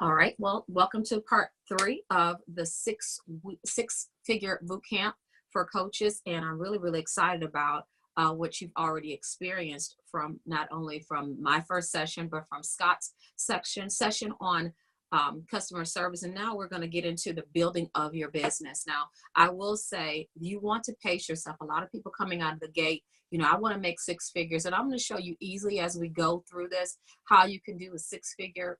All right. Well, welcome to part 3 of the six-figure boot camp for coaches, and I'm really excited about what you've already experienced from not only from my first session, but from Scott's session on customer service. And now we're going to get into the building of your business. Now, I will say you want to pace yourself. A lot of people coming out of the gate, I want to make 6 figures, and I'm going to show you easily as we go through this how you can do a 6-figure.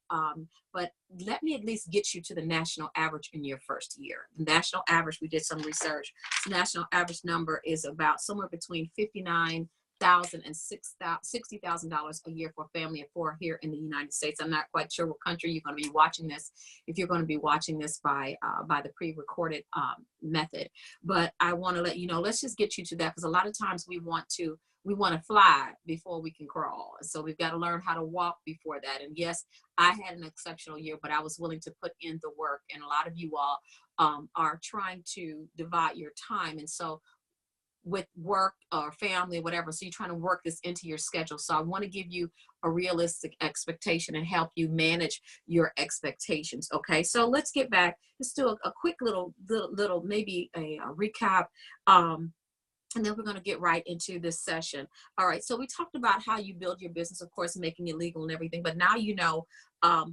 But let me at least get you to the national average in your first year. The national average, we did some research. The national average number is about somewhere between $59,000 and $60,000 a year for a family of 4 here in the United States. I'm not quite sure what country you're going to be watching this, if you're going to be watching this by the pre-recorded method. But I want to let you know, let's just get you to that, because a lot of times we want to fly before we can crawl. So we've got to learn how to walk before that. And yes, I had an exceptional year, but I was willing to put in the work. And a lot of you all are trying to divide your time. And so with work or family, whatever, so you're trying to work this into your schedule. So I want to give you a realistic expectation and help you manage your expectations. Okay, so let's get back. Let's do a quick little maybe a recap. And then we're going to get right into this session. All right, so we talked about how you build your business, of course, making it legal and everything, but now you know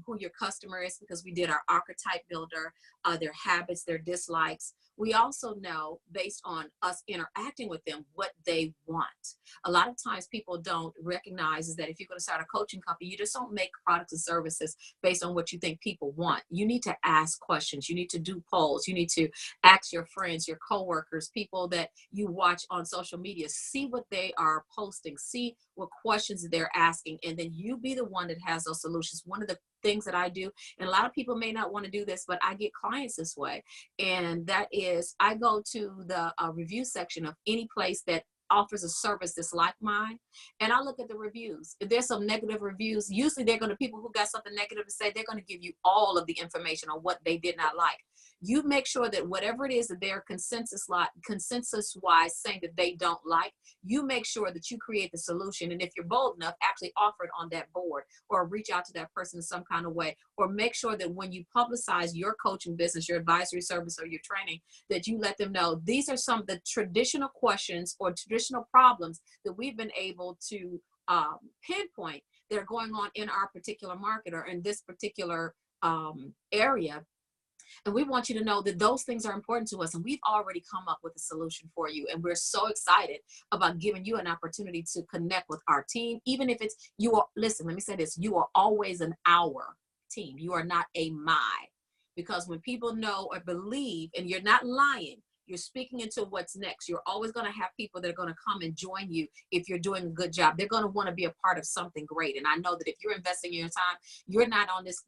who your customer is, because we did our archetype builder, their habits, their dislikes. We also know, based on us interacting with them, what they want. A lot of times people don't recognize is that if you're going to start a coaching company, you just don't make products and services based on what you think people want. You need to ask questions. You need to do polls. You need to ask your friends, your coworkers, people that you watch on social media, see what they are posting, see what questions they're asking, and then you be the one that has those solutions. One of the things that I do, and a lot of people may not want to do this, but I get clients this way, and that is I go to the review section of any place that offers a service that's like mine, and I look at the reviews. If there's some negative reviews, usually they're going to, people who got something negative to say, they're going to give you all of the information on what they did not like. You make sure that whatever it is that they're consensus wise saying that they don't like, you make sure that you create the solution. And if you're bold enough, actually offer it on that board, or reach out to that person in some kind of way, or make sure that when you publicize your coaching business, your advisory service, or your training, that you let them know these are some of the traditional questions or traditional problems that we've been able to pinpoint that are going on in our particular market or in this particular area. And we want you to know that those things are important to us, and we've already come up with a solution for you. And we're so excited about giving you an opportunity to connect with our team. Even if it's, you are, listen, let me say this, you are always an our team. You are not a my, because when people know or believe, and you're not lying, you're speaking into what's next. You're always going to have people that are going to come and join you if you're doing a good job. They're going to want to be a part of something great. And I know that if you're investing in your time, you're not on this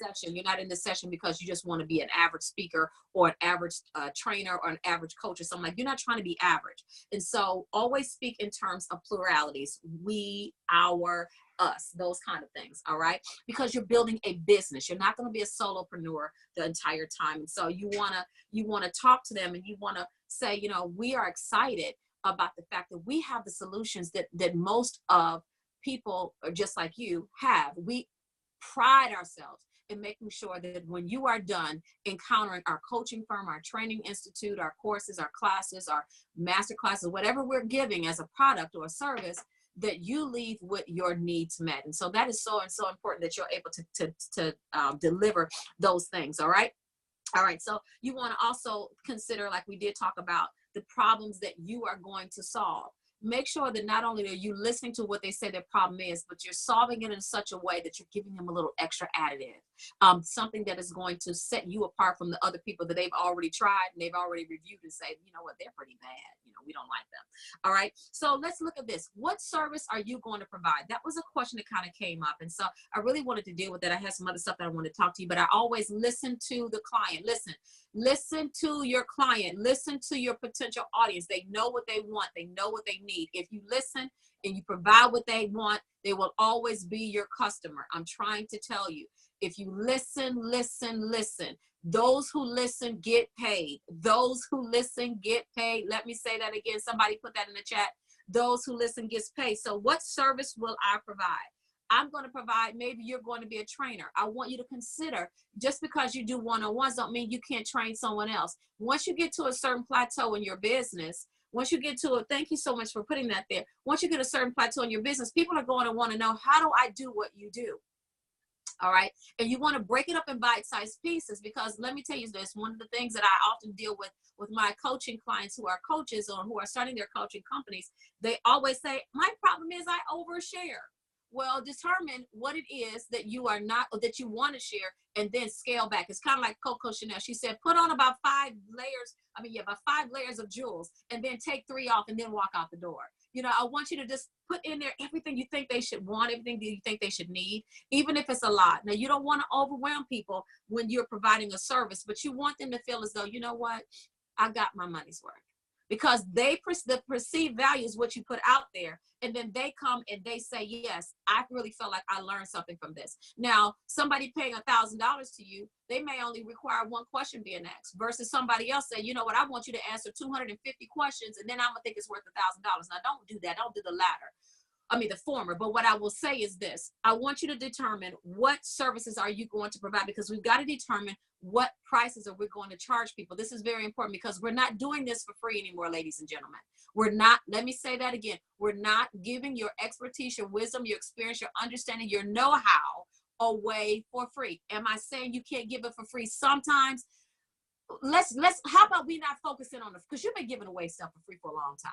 session. You're not in this session because you just want to be an average speaker or an average trainer or an average coach or something like. You're not trying to be average. And so always speak in terms of pluralities. We, our, us, those kind of things. All right, because you're building a business. You're not going to be a solopreneur the entire time. And so you want to talk to them, and you want to say, we are excited about the fact that we have the solutions that most of people are just like you have. We pride ourselves in making sure that when you are done encountering our coaching firm, our training institute, our courses, our classes, our master classes, whatever we're giving as a product or a service, that you leave with your needs met. And so that is so important that you're able to deliver those things. All right. So you want to also consider, like we did talk about, the problems that you are going to solve. Make sure that not only are you listening to what they say their problem is, but you're solving it in such a way that you're giving them a little extra additive, something that is going to set you apart from the other people that they've already tried and they've already reviewed and say, you know what, they're pretty bad. We don't like them. All right. So let's look at this. What service are you going to provide? That was a question that kind of came up. And so I really wanted to deal with that. I had some other stuff that I want to talk to you, but I always listen to the client. Listen to your client. Listen to your potential audience. They know what they want. They know what they need. If you listen and you provide what they want, they will always be your customer. I'm trying to tell you, if you listen, those who listen get paid. Those who listen get paid. Let me say that again. Somebody put that in the chat. Those who listen gets paid. So what service will I provide? I'm going to provide, maybe you're going to be a trainer. I want you to consider, just because you do one-on-ones don't mean you can't train someone else. Once you get to a certain plateau in your business, once you get to it, thank you so much for putting that there. Once you get a certain plateau in your business, people are going to want to know, how do I do what you do? All right. And you want to break it up in bite-sized pieces, because let me tell you this, one of the things that I often deal with my coaching clients who are coaches or who are starting their coaching companies, they always say, my problem is I overshare. Well, determine what it is that you are not, or that you want to share, and then scale back. It's kind of like Coco Chanel. She said, put on about 5 layers. About 5 layers of jewels, and then take 3 off and then walk out the door. You know, I want you to just put in there everything you think they should want, everything that you think they should need, even if it's a lot. Now, you don't want to overwhelm people when you're providing a service, but you want them to feel as though, you know what, I got my money's worth. Because the perceived value is what you put out there, and then they come and they say, yes, I really felt like I learned something from this. Now, somebody paying $1,000 to you, they may only require 1 question being asked, versus somebody else say, you know what, I want you to answer 250 questions, and then I'm gonna think it's worth $1,000. Now, don't do that. Don't do the latter. The former. But what I will say is this: I want you to determine what services are you going to provide, because we've got to determine what prices are we going to charge people. This is very important, because we're not doing this for free anymore, ladies and gentlemen. We're not, let me say that again, we're not giving your expertise, your wisdom, your experience, your understanding, your know-how away for free. Am I saying you can't give it for free? Sometimes. How about we not focusing on this? Because you've been giving away stuff for free for a long time.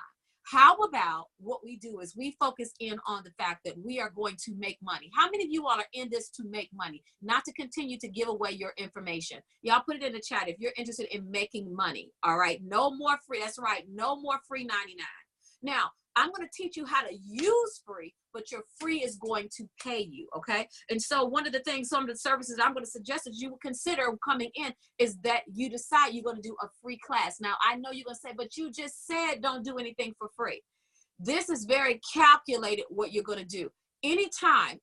How about what we do is we focus in on the fact that we are going to make money. How many of you all are in this to make money, not to continue to give away your information? Y'all put it in the chat if you're interested in making money. All right. No more free. That's right. No more free 99. Now, I'm going to teach you how to use free, but your free is going to pay you. Okay. And so one of the things, some of the services I'm going to suggest that you will consider coming in is that you decide you're going to do a free class. Now, I know you're going to say, but you just said don't do anything for free. This is very calculated what you're going to do. Anytime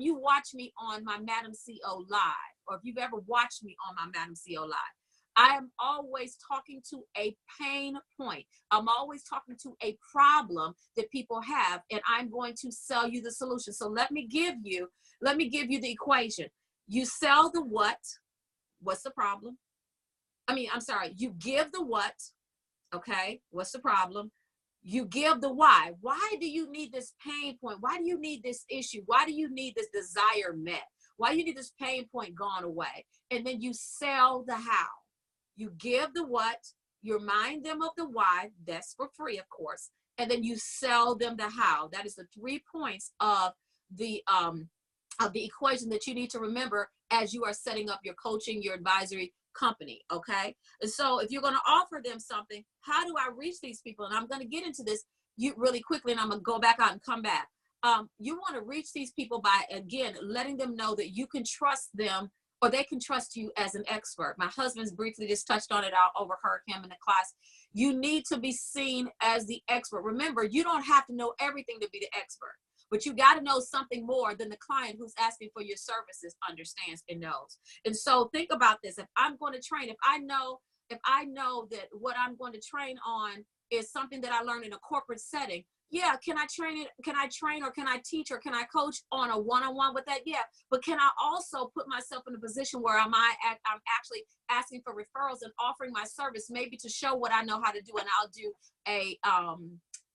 you watch me on my MadamCEO Live, or if you've ever watched me on my MadamCEO Live, I am always talking to a pain point. I'm always talking to a problem that people have, and I'm going to sell you the solution. So let me give you the equation. You sell the what? What's the problem? You give the what? Okay, what's the problem? You give the why. Why do you need this pain point? Why do you need this issue? Why do you need this desire met? Why do you need this pain point gone away? And then you sell the how. You give the what, you remind them of the why, that's for free, of course, and then you sell them the how. That is the 3 points of the equation that you need to remember as you are setting up your coaching, your advisory company, okay? And so if you're going to offer them something, how do I reach these people? And I'm going to get into this really quickly, and I'm going to go back out and come back. You want to reach these people by, again, letting them know that you can trust them, or they can trust you as an expert. My husband's briefly just touched on it. I overheard him in the class. You need to be seen as the expert. Remember, you don't have to know everything to be the expert, but you got to know something more than the client who's asking for your services understands and knows. And so think about this. If I'm going to train, if I know that what I'm going to train on is something that I learned in a corporate setting, yeah, can I train it? Can I train, or can I teach, or can I coach on a one-on-one with that? Yeah, but can I also put myself in a position where I'm actually asking for referrals and offering my service, maybe to show what I know how to do, and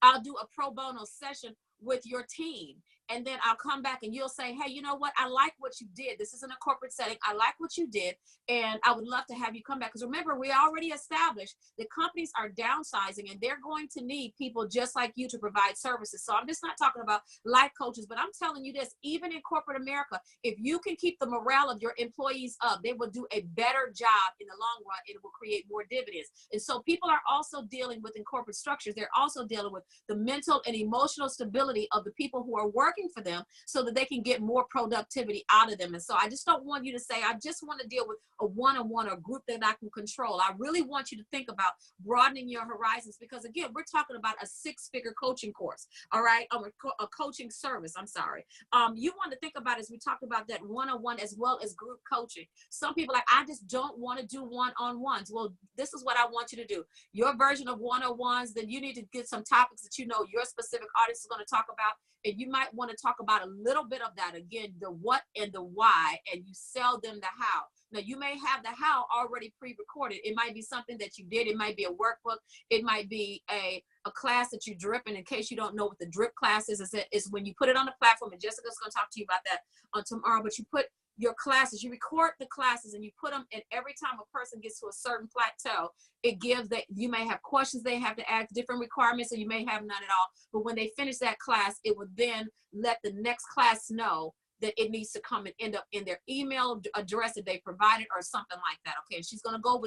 I'll do a pro bono session with your team, and then I'll come back and you'll say, hey, you know what? I like what you did. This isn't a corporate setting. I like what you did, and I would love to have you come back. Because remember, we already established that companies are downsizing, and they're going to need people just like you to provide services. So I'm just not talking about life coaches, but I'm telling you this, even in corporate America, if you can keep the morale of your employees up, they will do a better job in the long run, and it will create more dividends. And so people are also dealing with, in corporate structures, they're also dealing with the mental and emotional stability of the people who are working for them, so that they can get more productivity out of them. And so I just don't want you to say, I just want to deal with a one-on-one or group that I can control. I really want you to think about broadening your horizons, because again, we're talking about a 6-figure coaching course, all right? A coaching service, I'm sorry. You want to think about, as we talked about, that one-on-one as well as group coaching. Some people are like, I just don't want to do one-on-ones. Well, this is what I want you to do. Your version of one-on-ones, then you need to get some topics that you know your specific audience is going to talk about, and you might want to to talk about a little bit of that again, the what and the why, and you sell them the how. Now, you may have the how already pre-recorded. It might be something that you did. It might be a workbook. It might be a class that you're dripping. In case you don't know what the drip class is when you put it on the platform, and Jessica's going to talk to you about that on tomorrow, but you put your classes, you record the classes, and you put them, and every time a person gets to a certain plateau, it gives that you may have questions they have to ask, different requirements, or you may have none at all. But when they finish that class, it would then let the next class know that it needs to come and end up in their email address that they provided or something like that. Okay, and she's going to go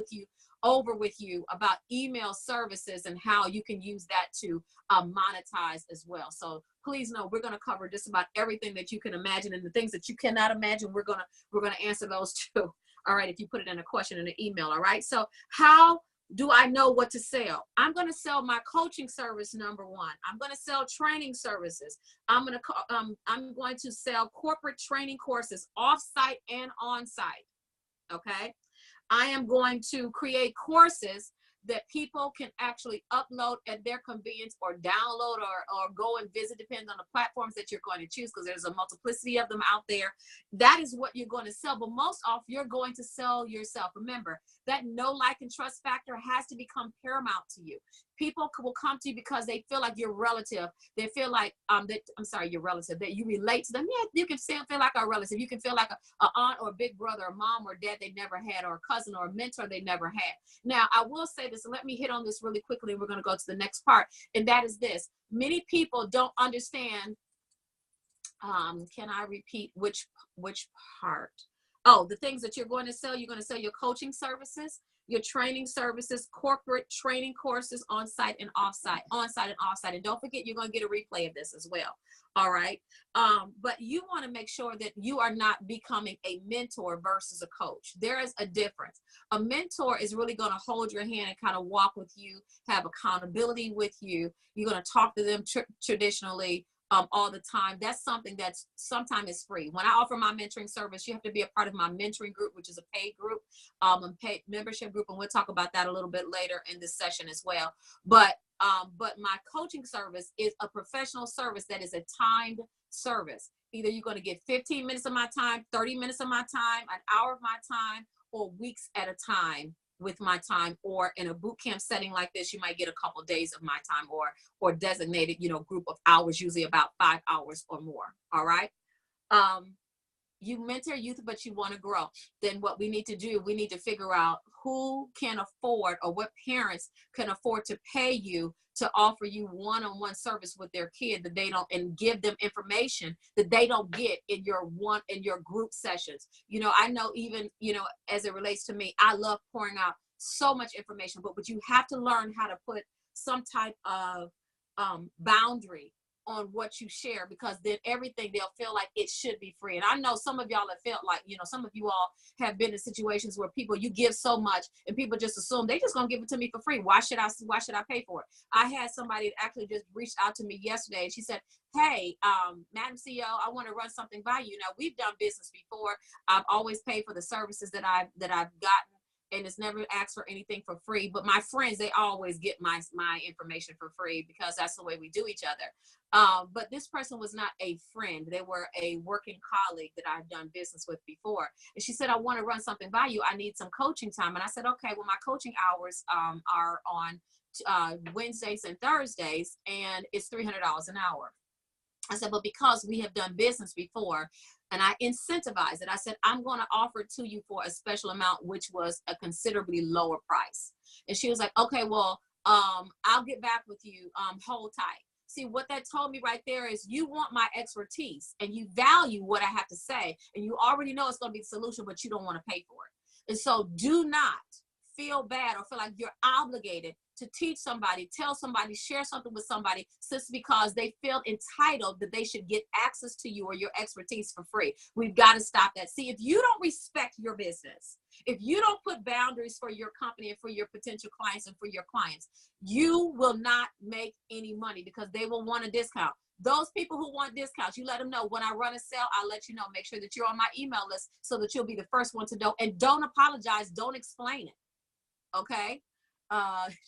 over with you about email services and how you can use that to monetize as well. So please know we're going to cover just about everything that you can imagine, and the things that you cannot imagine, we're going to answer those too. All right, if you put it in a question in an email. All right, so how do I know what to sell? I'm going to sell my coaching service, number one. I'm going to sell training services. I'm going to sell corporate training courses off-site and on-site. Okay. I am going to create courses that people can actually upload at their convenience or download or go and visit, depending on the platforms that you're going to choose, because there's a multiplicity of them out there. That is what you're going to sell. But most often, you're going to sell yourself. Remember, that know, like, and trust factor has to become paramount to you. People will come to you because they feel like you're relative. They feel like, you're relative, that you relate to them. Yeah, you can feel like a relative. You can feel like a aunt or a big brother, or mom or dad they never had, or a cousin or a mentor they never had. Now, I will say this, and let me hit on this really quickly, and we're going to go to the next part, and that is this. Many people don't understand, can I repeat which part? Oh, the things that you're going to sell. You're going to sell your coaching services, your training services, corporate training courses, on-site and off-site, on-site and off-site. And don't forget, you're going to get a replay of this as well. All right. But you want to make sure that you are not becoming a mentor versus a coach. There is a difference. A mentor is really going to hold your hand and kind of walk with you, have accountability with you. You're going to talk to them traditionally. All the time. That's something that's sometimes is free. When I offer my mentoring service, you have to be a part of my mentoring group, which is a paid group, a paid membership group, and we'll talk about that a little bit later in this session as well. But my coaching service is a professional service that is a timed service. Either you're going to get 15 minutes of my time, 30 minutes of my time, an hour of my time, or weeks at a time with my time. Or in a boot camp setting like this, you might get a couple of days of my time, or designated, group of hours, usually about 5 hours or more. All right. You mentor youth, but you want to grow. Then what we need to do, we need to figure out who can afford, or what parents can afford to pay you to offer you one-on-one service with their kid that they don't, and give them information that they don't get in your group sessions. I know, even, as it relates to me, I love pouring out so much information, but you have to learn how to put some type of boundary on what you share, because then everything, they'll feel like it should be free. And I know some of y'all have felt like, some of you all have been in situations where you give so much and people just assume they just gonna give it to me for free. Why should I pay for it? I had somebody that actually just reached out to me yesterday, and she said, hey, MadamCEO, I want to run something by you. Now, we've done business before. I've always paid for the services that I've gotten, and it's never asked for anything for free. But my friends, they always get my information for free, because that's the way we do each other. But this person was not a friend. They were a working colleague that I've done business with before. And she said, I want to run something by you. I need some coaching time. And I said, okay, well, my coaching hours are on Wednesdays and Thursdays, and it's $300 an hour. I said, but because we have done business before, and I incentivized it, I said, I'm going to offer it to you for a special amount, which was a considerably lower price. And she was like, okay, well, I'll get back with you. Hold tight. See, what that told me right there is, you want my expertise and you value what I have to say, and you already know it's going to be the solution, but you don't want to pay for it. And so do not feel bad or feel like you're obligated to teach somebody, tell somebody, share something with somebody, just because they feel entitled that they should get access to you or your expertise for free. We've got to stop that. See, if you don't respect your business, if you don't put boundaries for your company and for your potential clients and for your clients, you will not make any money, because they will want a discount. Those people who want discounts, you let them know. When I run a sale, I'll let you know. Make sure that you're on my email list so that you'll be the first one to know. And don't apologize. Don't explain it. Okay?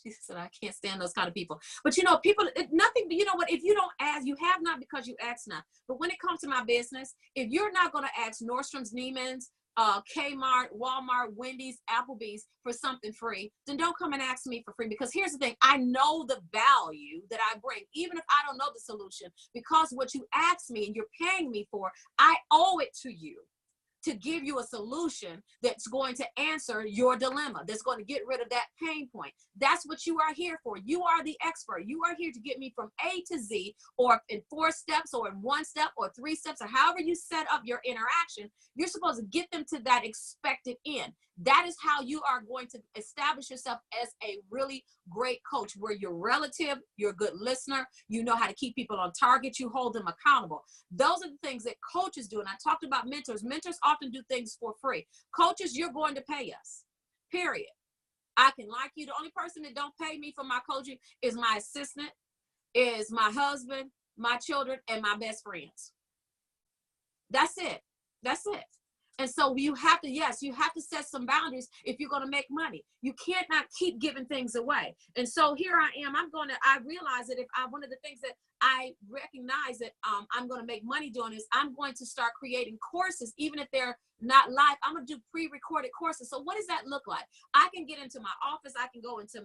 She said, I can't stand those kind of people. But you know, people, nothing, you know what, if you don't ask, you have not because you ask not. But when it comes to my business, if you're not going to ask Nordstrom's, Neiman's, Kmart, Walmart, Wendy's, Applebee's for something free, then don't come and ask me for free. Because here's the thing, I know the value that I bring, even if I don't know the solution, because what you asked me and you're paying me for, I owe it to you to give you a solution that's going to answer your dilemma, that's going to get rid of that pain point. That's what you are here for. You are the expert. You are here to get me from A to Z, or in 4 steps, or in 1 step, or 3 steps, or however you set up your interaction. You're supposed to get them to that expected end. That is how you are going to establish yourself as a really great coach, where you're relative, you're a good listener, you know how to keep people on target, you hold them accountable. Those are the things that coaches do. And I talked about mentors. Mentors often do things for free. Coaches, you're going to pay us, period. I can like you. The only person that don't pay me for my coaching is my assistant, is my husband, my children, and my best friends. That's it. That's it. And so you have to, yes, you have to set some boundaries if you're going to make money. You can't not keep giving things away. And so here I am. I realize that one of the things that I recognize that I'm going to make money doing is I'm going to start creating courses, even if they're not live. I'm going to do pre-recorded courses. So what does that look like? I can get into my office. I can go into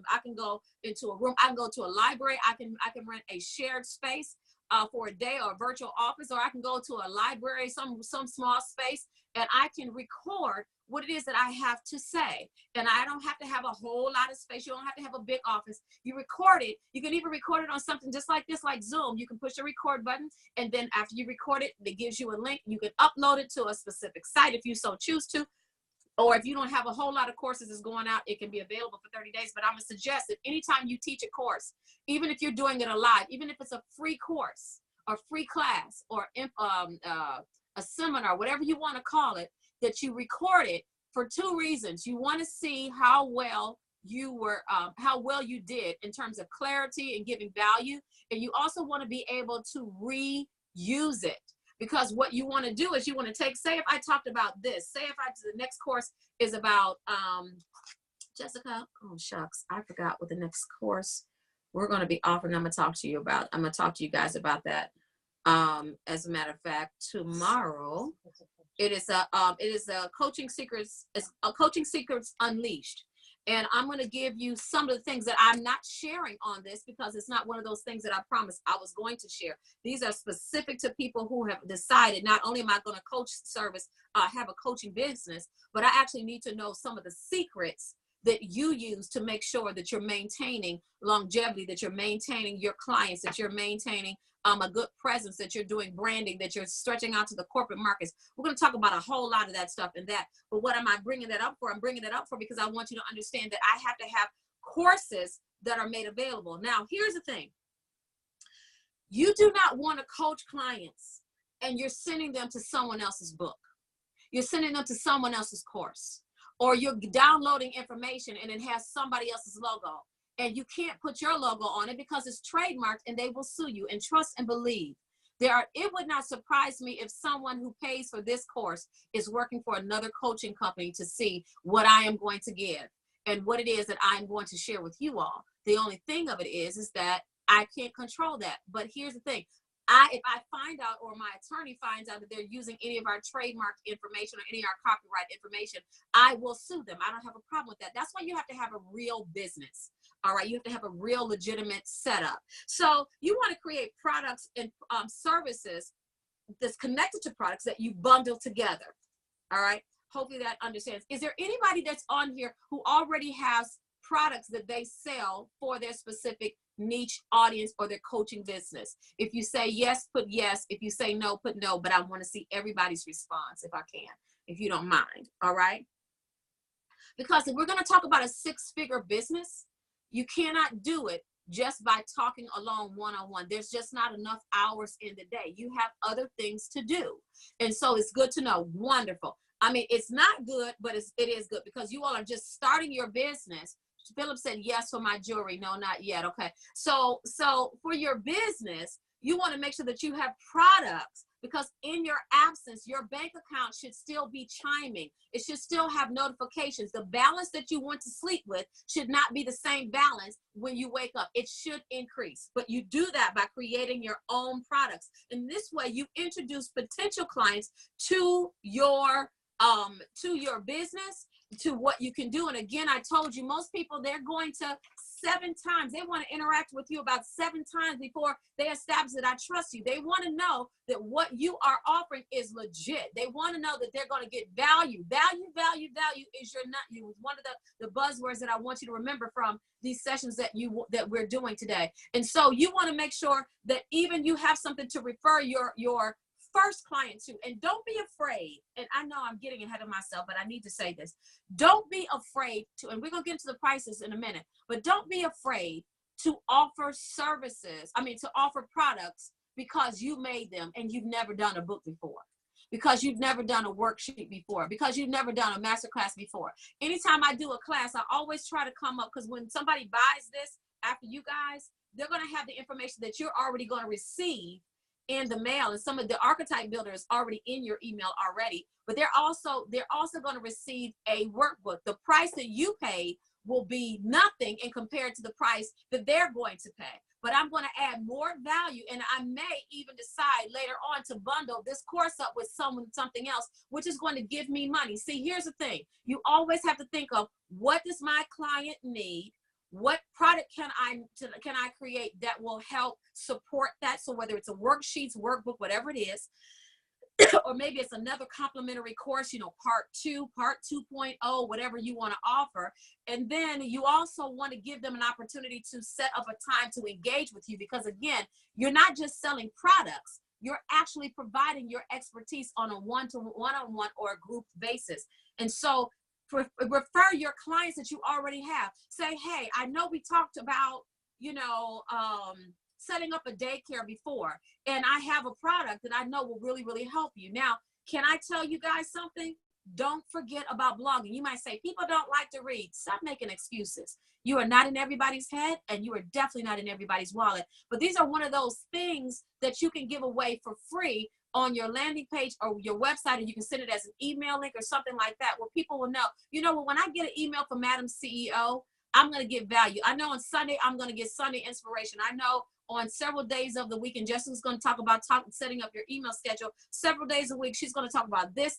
a room. I can go to a library. I can rent a shared space for a day, or a virtual office, or I can go to a library, some small space, and I can record what it is that I have to say. And I don't have to have a whole lot of space. You don't have to have a big office. You record it. You can even record it on something just like this, like Zoom. You can push the record button, and then after you record it, it gives you a link. You can upload it to a specific site if you so choose to. Or if you don't have a whole lot of courses that's going out, it can be available for 30 days. But I'm going to suggest that anytime you teach a course, even if you're doing it live, even if it's a free course or free class or a seminar, whatever you want to call it, that you record it for 2 reasons. You want to see how well you did in terms of clarity and giving value. And you also want to be able to reuse it. Because what you want to do is you want to take, say if I talked about this, say if the next course is about, Jessica, oh shucks, I forgot what the next course we're going to be offering. I'm going to talk to you guys about that. As a matter of fact, tomorrow, it is a Coaching Secrets Unleashed. And I'm going to give you some of the things that I'm not sharing on this, because it's not one of those things that I promised I was going to share. These are specific to people who have decided, not only am I going to coach service, have a coaching business, but I actually need to know some of the secrets that you use to make sure that you're maintaining longevity, that you're maintaining your clients, that you're maintaining a good presence, that you're doing branding, that you're stretching out to the corporate markets. We're going to talk about a whole lot of that stuff and that. But what am I bringing that up for? I'm bringing it up for because I want you to understand that I have to have courses that are made available. Now, here's the thing. You do not want to coach clients and you're sending them to someone else's book. You're sending them to someone else's course, or you're downloading information and it has somebody else's logo. And you can't put your logo on it because it's trademarked and they will sue you. And trust and believe, it would not surprise me if someone who pays for this course is working for another coaching company to see what I am going to give and what it is that I'm going to share with you all. The only thing of it is that I can't control that. But here's the thing. If I find out, or my attorney finds out that they're using any of our trademarked information or any of our copyright information, I will sue them. I don't have a problem with that. That's why you have to have a real business. All right. You have to have a real legitimate setup. So you want to create products and services that's connected to products that you bundle together. All right. Hopefully that understands. Is there anybody that's on here who already has products that they sell for their specific niche audience or their coaching business? If you say yes, put yes. If you say no, put no. But I want to see everybody's response if I can, if you don't mind. All right. Because if we're going to talk about a 6-figure business, you cannot do it just by talking alone one-on-one. There's just not enough hours in the day. You have other things to do. And so it's good to know. Wonderful. I mean, it's not good, but it is good because you all are just starting your business. Philip said yes for my jewelry. No, not yet. Okay. So for your business, You want to make sure that you have products, because in your absence, your bank account should still be chiming. It should still have notifications. The balance that you went to sleep with should not be the same balance when you wake up. It should increase, but you do that by creating your own products. And this way you introduce potential clients to your business, to what you can do. And again, I told you, most people, they're going to 7 times. They want to interact with you about 7 times before they establish that I trust you. They want to know that what you are offering is legit. They want to know that they're going to get value. Value is one of the buzzwords that I want you to remember from these sessions that we're doing today. And so you want to make sure that even you have something to refer your first client to. And don't be afraid, and I know I'm getting ahead of myself, but I need to say this. Don't be afraid to, and we're going to get into the prices in a minute, but don't be afraid to offer to offer products because you made them and you've never done a book before, because you've never done a worksheet before, because you've never done a masterclass before. Anytime I do a class, I always try to come up, because when somebody buys this after you guys, they're going to have the information that you're already going to receive in the mail, and some of the archetype builder is already in your email already, but they're also going to receive a workbook. The price that you paid will be nothing in compared to the price that they're going to pay, but I'm going to add more value, and I may even decide later on to bundle this course up with something else, which is going to give me money. See, here's the thing. You always have to think of, what does my client need? What product can I create that will help support that? So whether it's a worksheets, workbook, whatever it is, or maybe it's another complimentary course, part 2, part 2.0, whatever you want to offer. And then you also want to give them an opportunity to set up a time to engage with you, because again, you're not just selling products, you're actually providing your expertise on a one-on-one or a group basis. And so refer your clients that you already have. Say, hey, I know we talked about, setting up a daycare before, and I have a product that I know will really, really help you. Now, can I tell you guys something? Don't forget about blogging. You might say, people don't like to read. Stop making excuses. You are not in everybody's head, and you are definitely not in everybody's wallet. But these are one of those things that you can give away for free on your landing page or your website, and you can send it as an email link or something like that, where people will know, when I get an email from Madam CEO, I'm going to get value. I know on Sunday, I'm going to get Sunday inspiration. I know on several days of the week, and Jessica's going to talk about setting up your email schedule. Several days a week, she's going to talk about this,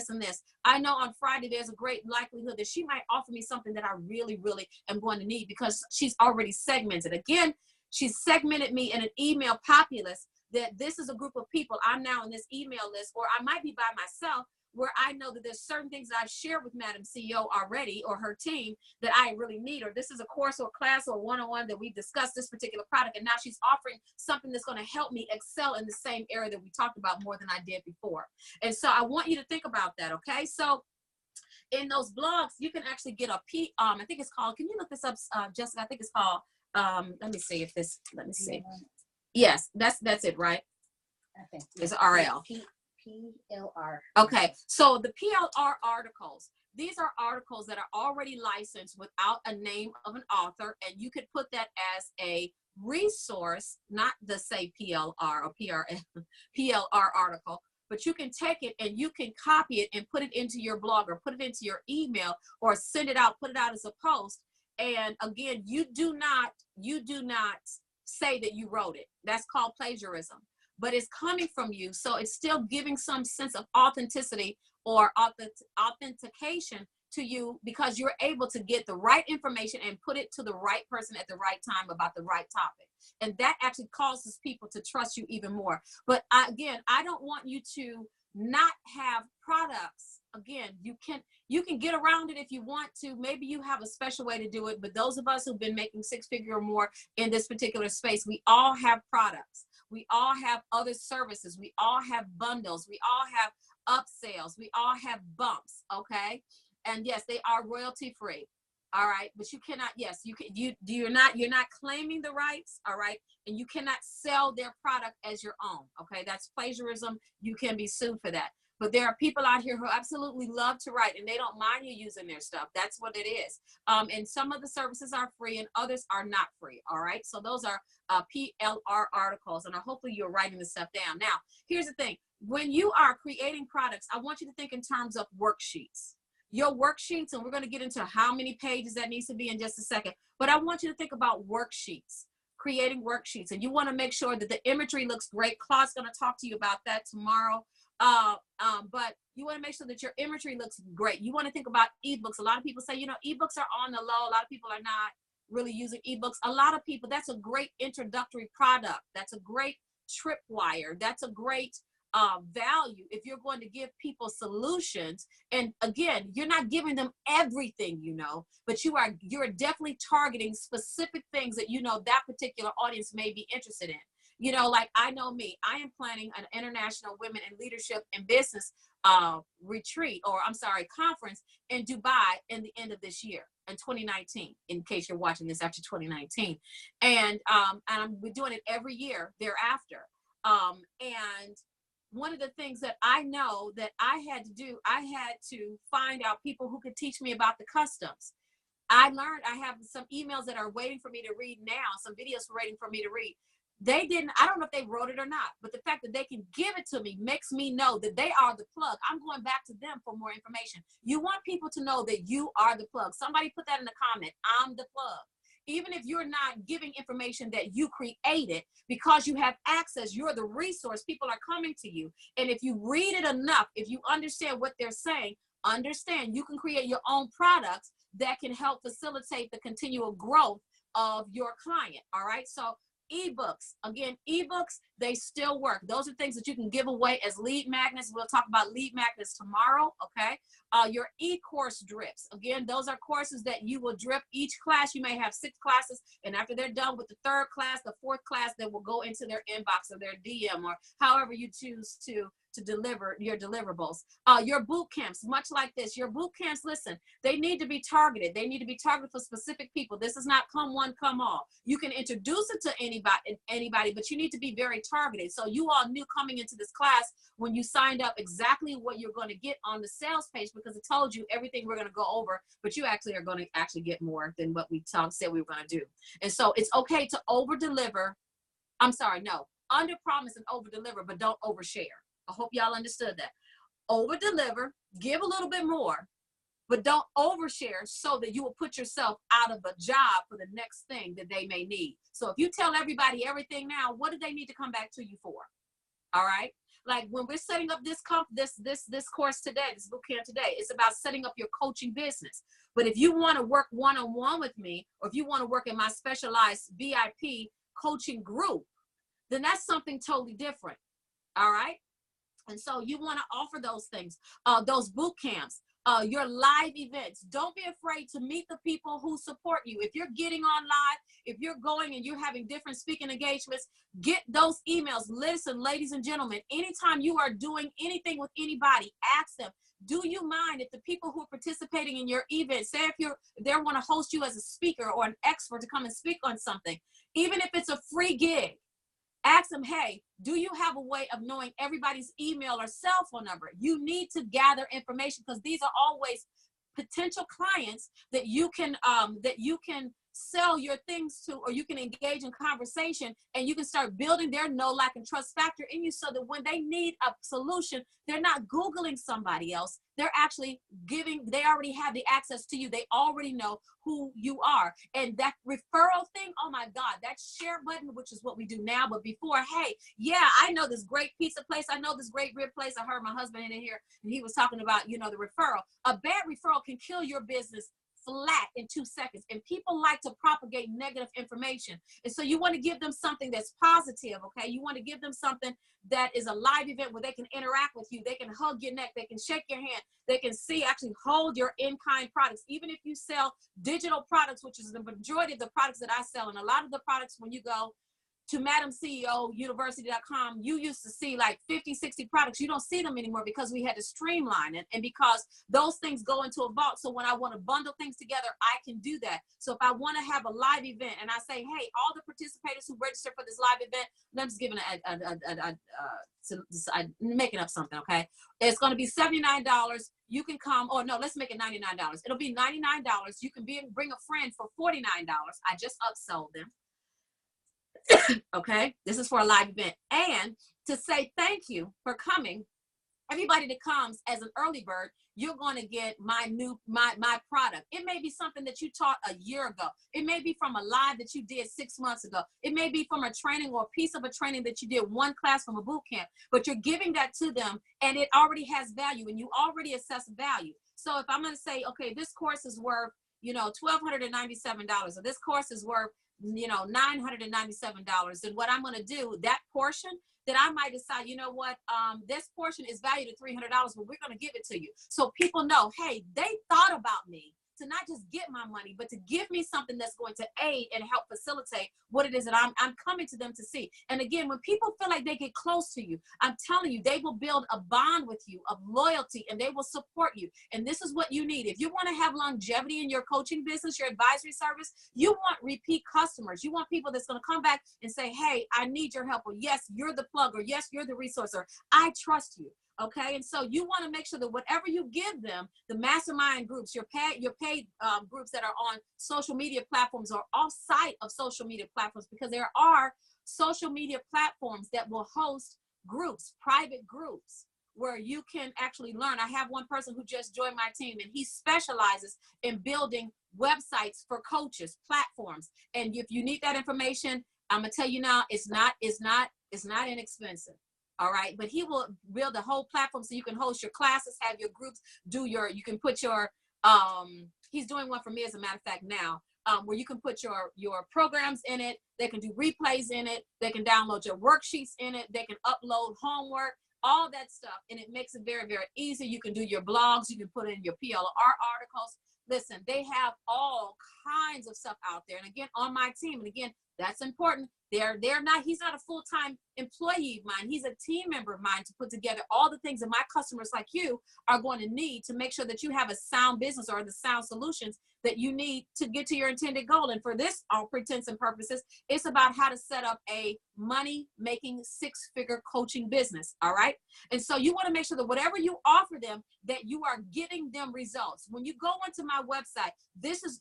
and this. I know on Friday, there's a great likelihood that she might offer me something that I really, really am going to need, because she's already segmented. Again, she's segmented me in an email populace, that this is a group of people. I'm now in this email list, or I might be by myself, where I know that there's certain things that I've shared with Madam CEO already, or her team, that I really need, or this is a course or class or one-on-one that we've discussed this particular product, and now she's offering something that's going to help me excel in the same area that we talked about more than I did before. And so I want you to think about that, okay? So in those blogs, you can actually get I think it's called, can you look this up, Jessica? I think it's called, let me see. Yes, that's it, right? I think it's RL. PLR. Okay, so the PLR articles, these are articles that are already licensed without a name of an author, and you could put that as a resource, not the say PLR or PLR article, but you can take it and you can copy it and put it into your blog, or put it into your email, or send it out, put it out as a post. And again, you do not say that you wrote it. That's called plagiarism, but it's coming from you. So it's still giving some sense of authenticity or authentication to you, because you're able to get the right information and put it to the right person at the right time about the right topic. And that actually causes people to trust you even more. But again, I don't want you to not have products. Again, you can get around it if you want to. Maybe you have a special way to do it, but those of us who've been making 6-figure or more in this particular space, we all have products. We all have other services. We all have bundles. We all have upsells. We all have bumps, okay? And yes, they are royalty free. All right, but you cannot, you're not claiming the rights, all right? And you cannot sell their product as your own, okay? That's plagiarism. You can be sued for that. but there are people out here who absolutely love to write and they don't mind you using their stuff. That's what it is. And some of the services are free and others are not free. All right. So those are PLR articles, and hopefully you're writing this stuff down. Now, here's the thing. When you are creating products, I want you to think in terms of worksheets. Your worksheets, and we're going to get into how many pages that needs to be in just a second, but I want you to think about worksheets, creating worksheets, and you want to make sure that the imagery looks great. Claude's going to talk to you about that tomorrow. But you want to make sure that your imagery looks great. You want to think about ebooks. A lot of people say, you know, ebooks are on the low. A lot of people are not really using ebooks. A lot of people, that's a great introductory product. That's a great tripwire. That's a great value if you're going to give people solutions. And again, you're not giving them everything, you know, but you're definitely targeting specific things that, you know, that particular audience may be interested in. You know, like I know me, I am planning an International Women in Leadership and Business conference in Dubai in the end of this year, in 2019, in case you're watching this after 2019. And we're doing it every year thereafter. And one of the things that I know that I had to do, I had to find out people who could teach me about the customs. I learned, I have some emails that are waiting for me to read now, some videos waiting for me to read. They didn't, I don't know if they wrote it or not, but the fact that they can give it to me makes me know that they are the plug. I'm going back to them for more information. You want people to know that you are the plug. Somebody put that in the comment, I'm the plug. Even if you're not giving information that you created, because you have access, you're the resource, people are coming to you. And if you read it enough, if you understand what they're saying, understand you can create your own products that can help facilitate the continual growth of your client. All right. So ebooks, again, ebooks, they still work. Those are things that you can give away as lead magnets. We'll talk about lead magnets tomorrow. Okay. Your e-course drips. Again, those are courses that you will drip each class. You may have 6 classes, and after they're done with the 3rd class, the 4th class, they will go into their inbox or their DM or however you choose to deliver your deliverables. Your boot camps, much like this, your boot camps, listen, they need to be targeted. They need to be targeted for specific people. This is not come one, come all. You can introduce it to anybody, but you need to be very targeted. So you all knew coming into this class when you signed up exactly what you're going to get on the sales page, because it told you everything we're going to go over, but you actually are going to actually get more than what we said we were going to do. And so it's okay to over deliver. Under promise and over deliver, but don't overshare. I hope y'all understood that. Over deliver, give a little bit more, but don't overshare so that you will put yourself out of a job for the next thing that they may need. So if you tell everybody everything now, what do they need to come back to you for? All right. Like when we're setting up this course today, this bootcamp today, it's about setting up your coaching business. But if you want to work one-on-one with me, or if you want to work in my specialized VIP coaching group, then that's something totally different. All right. And so you want to offer those things, those boot camps, your live events. Don't be afraid to meet the people who support you. If you're getting on live, if you're going and you're having different speaking engagements, get those emails. Listen, ladies and gentlemen, anytime you are doing anything with anybody, ask them, do you mind if the people who are participating in your event, say if they want to host you as a speaker or an expert to come and speak on something, even if it's a free gig, ask them, hey, do you have a way of knowing everybody's email or cell phone number? You need to gather information, because these are always potential clients that you can sell your things to, or you can engage in conversation, and you can start building their know, like, and trust factor in you, so that when they need a solution, they're not Googling somebody else. They're actually they already have the access to you. They already know who you are. And that referral thing, oh my God, that share button, which is what we do now. But before, hey, yeah, I know this great pizza place. I know this great rib place. I heard my husband in here, and he was talking about, the referral. A bad referral can kill your business flat in 2 seconds. And people like to propagate negative information. And so you want to give them something that's positive, okay? You want to give them something that is a live event where they can interact with you. They can hug your neck. They can shake your hand. They can actually hold your in-kind products. Even if you sell digital products, which is the majority of the products that I sell, and a lot of the products, when you go, to MadamCEOUniversity.com, you used to see like 50, 60 products. You don't see them anymore because we had to streamline it, and because those things go into a vault. So when I want to bundle things together, I can do that. So if I want to have a live event and I say, hey, all the participators who register for this live event, I'm just giving I'm making up something, okay? It's going to be $79. You can come, or no, let's make it $99. It'll be $99. You can bring a friend for $49. I just upsold them. Okay, this is for a live event. And to say thank you for coming, everybody that comes as an early bird, you're going to get my product. It may be something that you taught a year ago. It may be from a live that you did 6 months ago. It may be from a training or a piece of a training that you did, one class from a boot camp, but you're giving that to them and it already has value and you already assess value. So if I'm going to say, okay, this course is worth, $1,297, or this course is worth, $997, then what I'm going to do, that portion, that I might decide, you know what, this portion is valued at $300, but we're going to give it to you. So people know, hey, they thought about me to not just get my money, but to give me something that's going to aid and help facilitate what it is that I'm coming to them to see. And again, when people feel like they get close to you, I'm telling you, they will build a bond with you of loyalty and they will support you. And this is what you need. If you want to have longevity in your coaching business, your advisory service, you want repeat customers. You want people that's going to come back and say, hey, I need your help. Or yes, you're the plug, or yes, you're the resource, or I trust you. Okay, and so you want to make sure that whatever you give them, the mastermind groups, your paid groups that are on social media platforms or off-site of social media platforms, because there are social media platforms that will host groups, private groups, where you can actually learn. I have one person who just joined my team, and he specializes in building websites for coaches, platforms. And if you need that information, I'm gonna tell you now, it's not inexpensive. All right, but he will build a whole platform so you can host your classes, have your groups, you can put your, he's doing one for me as a matter of fact now, where you can put your programs in it. They can do replays in it. They can download your worksheets in it. They can upload homework, all that stuff. And it makes it very, very easy. You can do your blogs. You can put in your PLR articles. Listen, they have all kinds of stuff out there. And again, on my team, and again, that's important. He's not a full-time employee of mine. He's a team member of mine to put together all the things that my customers like you are going to need to make sure that you have a sound business or the sound solutions that you need to get to your intended goal. And for this, all intents and purposes, it's about how to set up a money-making six-figure coaching business, all right? And so you want to make sure that whatever you offer them, that you are getting them results. When you go onto my website,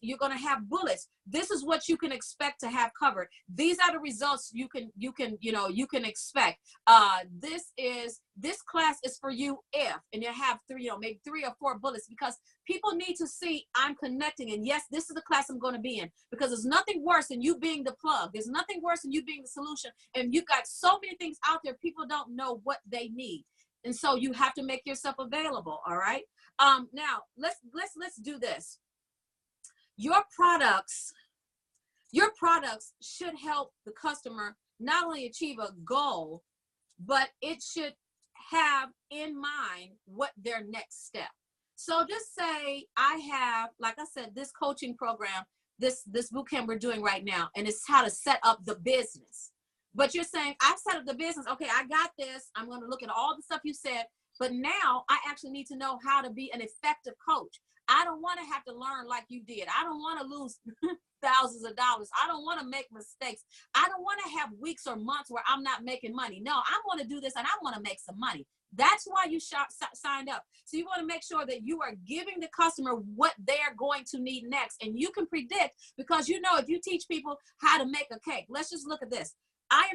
you're going to have bullets. This is what you can expect to have covered. These are the results you can expect. This class is for you if, and you have maybe 3 or 4 bullets, because people need to see I'm connecting. And yes, this is the class I'm going to be in, because there's nothing worse than you being the plug. There's nothing worse than you being the solution. And you've got so many things out there, people don't know what they need. And so you have to make yourself available. All right. Now let's do this. Your products should help the customer not only achieve a goal, but it should have in mind what their next step. So just say I have, like I said, this coaching program, this boot camp we're doing right now, and it's how to set up the business. But you're saying, I've set up the business. Okay, I got this. I'm going to look at all the stuff you said, but now I actually need to know how to be an effective coach. I don't want to have to learn like you did. I don't want to lose thousands of dollars. I don't want to make mistakes. I don't want to have weeks or months where I'm not making money. No, I want to do this and I want to make some money. That's why you signed up. So you want to make sure that you are giving the customer what they're going to need next. And you can predict, because if you teach people how to make a cake, let's just look at this. I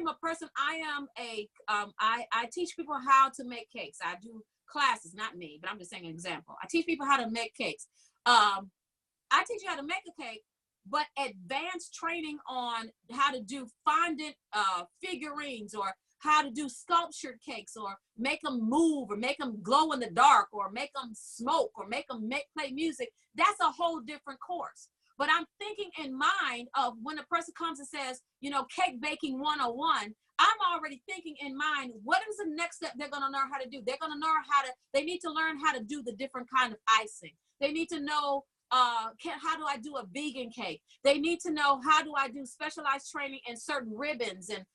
teach people how to make cakes. I do classes, not me, but I'm just saying an example. I teach people how to make cakes. I teach you how to make a cake, but advanced training on how to do fondant figurines, or how to do sculptured cakes, or make them move, or make them glow in the dark, or make them smoke, or make them play music. That's a whole different course. But I'm thinking in mind of when a person comes and says, cake baking 101, I'm already thinking in mind, what is the next step they're going to learn how to do? They're going to learn they need to learn how to do the different kind of icing. They need to know, how do I do a vegan cake? They need to know, how do I do specialized training in certain ribbons and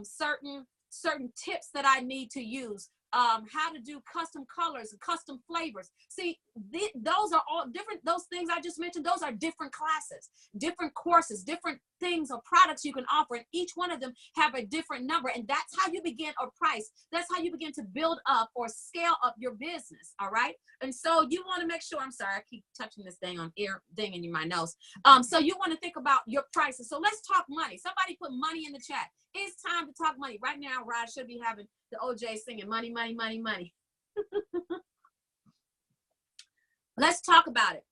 certain tips that I need to use, how to do custom colors and custom flavors. See, those are all different. Those things I just mentioned, those are different classes, different courses, different things or products you can offer. And each one of them have a different number. And that's how you begin a price. That's how you begin to build up or scale up your business. All right. And so you want to make sure, I'm sorry, I keep touching this thing on ear dinging in my nose. So you want to think about your prices. So let's talk money. Somebody put money in the chat. It's time to talk money. Right now, Rod should be having the OJ singing money, money, money, money. Let's talk about it.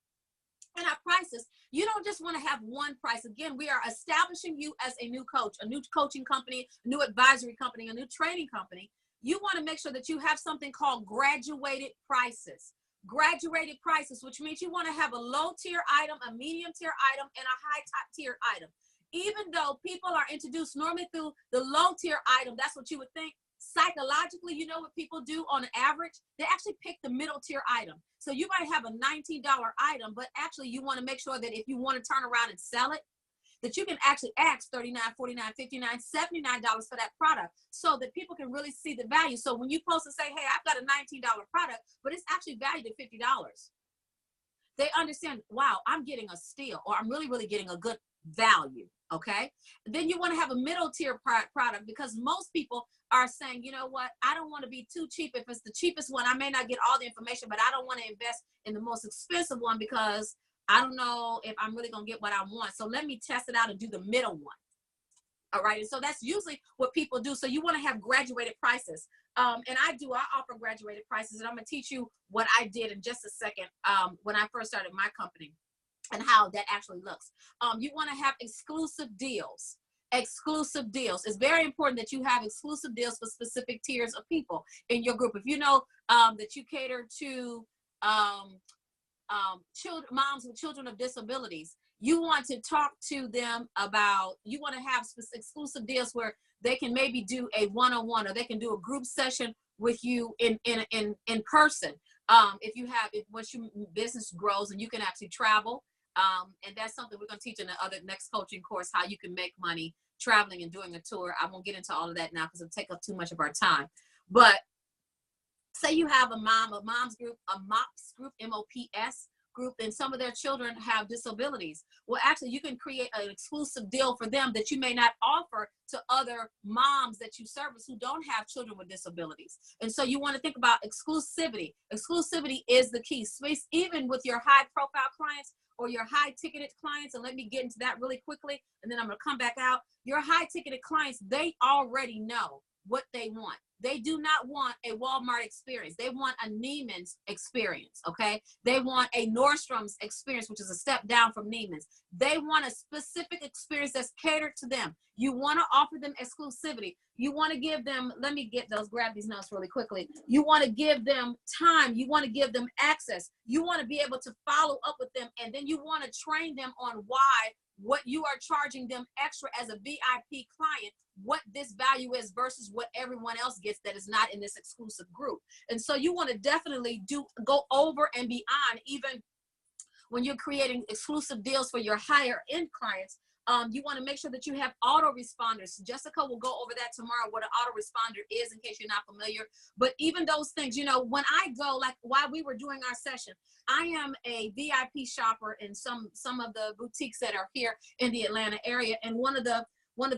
And our prices, you don't just want to have one price. Again, we are establishing you as a new coach, a new coaching company, a new advisory company, a new training company. You want to make sure that you have something called graduated prices. Graduated prices, which means you want to have a low tier item, a medium tier item, and a high top tier item. Even though people are introduced normally through the low tier item, that's what you would think. Psychologically, you know what people do on average? They actually pick the middle tier item. So you might have a $19 item, but actually you want to make sure that if you want to turn around and sell it, that you can actually ask $39, $49, $59, $79 for that product so that people can really see the value. So when you post and say, hey, I've got a $19 product, but it's actually valued at $50. They understand, wow, I'm getting a steal, or I'm really, really getting a good value. Okay. Then you want to have a middle tier product, because most people are saying, you know what, I don't want to be too cheap. If it's the cheapest one, I may not get all the information, but I don't want to invest in the most expensive one because I don't know if I'm really going to get what I want. So let me test it out and do the middle one. All right. And so that's usually what people do. So you want to have graduated prices. And I offer graduated prices, and I'm going to teach you what I did in just a second when I first started my company and how that actually looks. You want to have exclusive deals. Exclusive deals. It's very important that you have exclusive deals for specific tiers of people in your group. If you know that you cater to moms with children with disabilities, you want to talk to them about, you want to have exclusive deals where they can maybe do a one-on-one, or they can do a group session with you in person. If once your business grows and you can actually travel, and that's something we're going to teach in the next coaching course, how you can make money traveling and doing a tour. I won't get into all of that now because it'll take up too much of our time. But say you have a mom's group, a MOPS group, MOPS group, and some of their children have disabilities. Well, actually, you can create an exclusive deal for them that you may not offer to other moms that you service who don't have children with disabilities. And so you want to think about exclusivity. Exclusivity is the key. Space, even with your high profile clients or your high ticketed clients, and let me get into that really quickly, and then I'm going to come back out. Your high ticketed clients, they already know what they want. They do not want a Walmart experience. They want a Neiman's experience, okay? They want a Nordstrom's experience, which is a step down from Neiman's. They want a specific experience that's catered to them. You want to offer them exclusivity. You want to give them, let me grab these notes really quickly. You want to give them time. You want to give them access. You want to be able to follow up with them, and then you want to train them on why what you are charging them extra as a VIP client, what this value is versus what everyone else gets that is not in this exclusive group. And so you want to definitely go over and beyond, even when you're creating exclusive deals for your higher end clients. You want to make sure that you have autoresponders. Jessica will go over that tomorrow, what an autoresponder is, in case you're not familiar. But even those things, you know, when I go, like while we were doing our session, I am a VIP shopper in some of the boutiques that are here in the Atlanta area. And one of the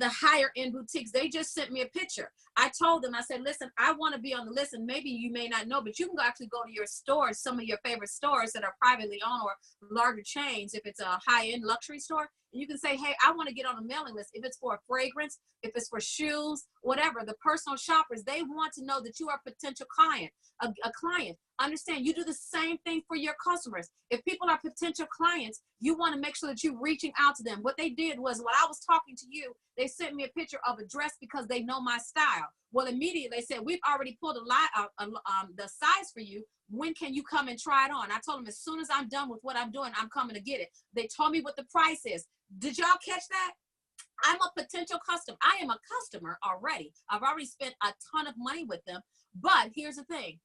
higher end boutiques, they just sent me a picture. I told them, I said, listen, I want to be on the list, and maybe you may not know, but you can actually go to your stores, some of your favorite stores that are privately owned or larger chains. If it's a high-end luxury store, and you can say, hey, I want to get on a mailing list. If it's for a fragrance, if it's for shoes, whatever, the personal shoppers, they want to know that you are a potential client, a client. Understand, you do the same thing for your customers. If people are potential clients, you want to make sure that you're reaching out to them. What they did was, when I was talking to you, they sent me a picture of a dress because they know my style. Well, immediately they said, we've already pulled the size for you. When can you come and try it on? I told them, as soon as I'm done with what I'm doing, I'm coming to get it. They told me what the price is. Did y'all catch that? I'm a potential customer. I am a customer already. I've already spent a ton of money with them. But here's the thing.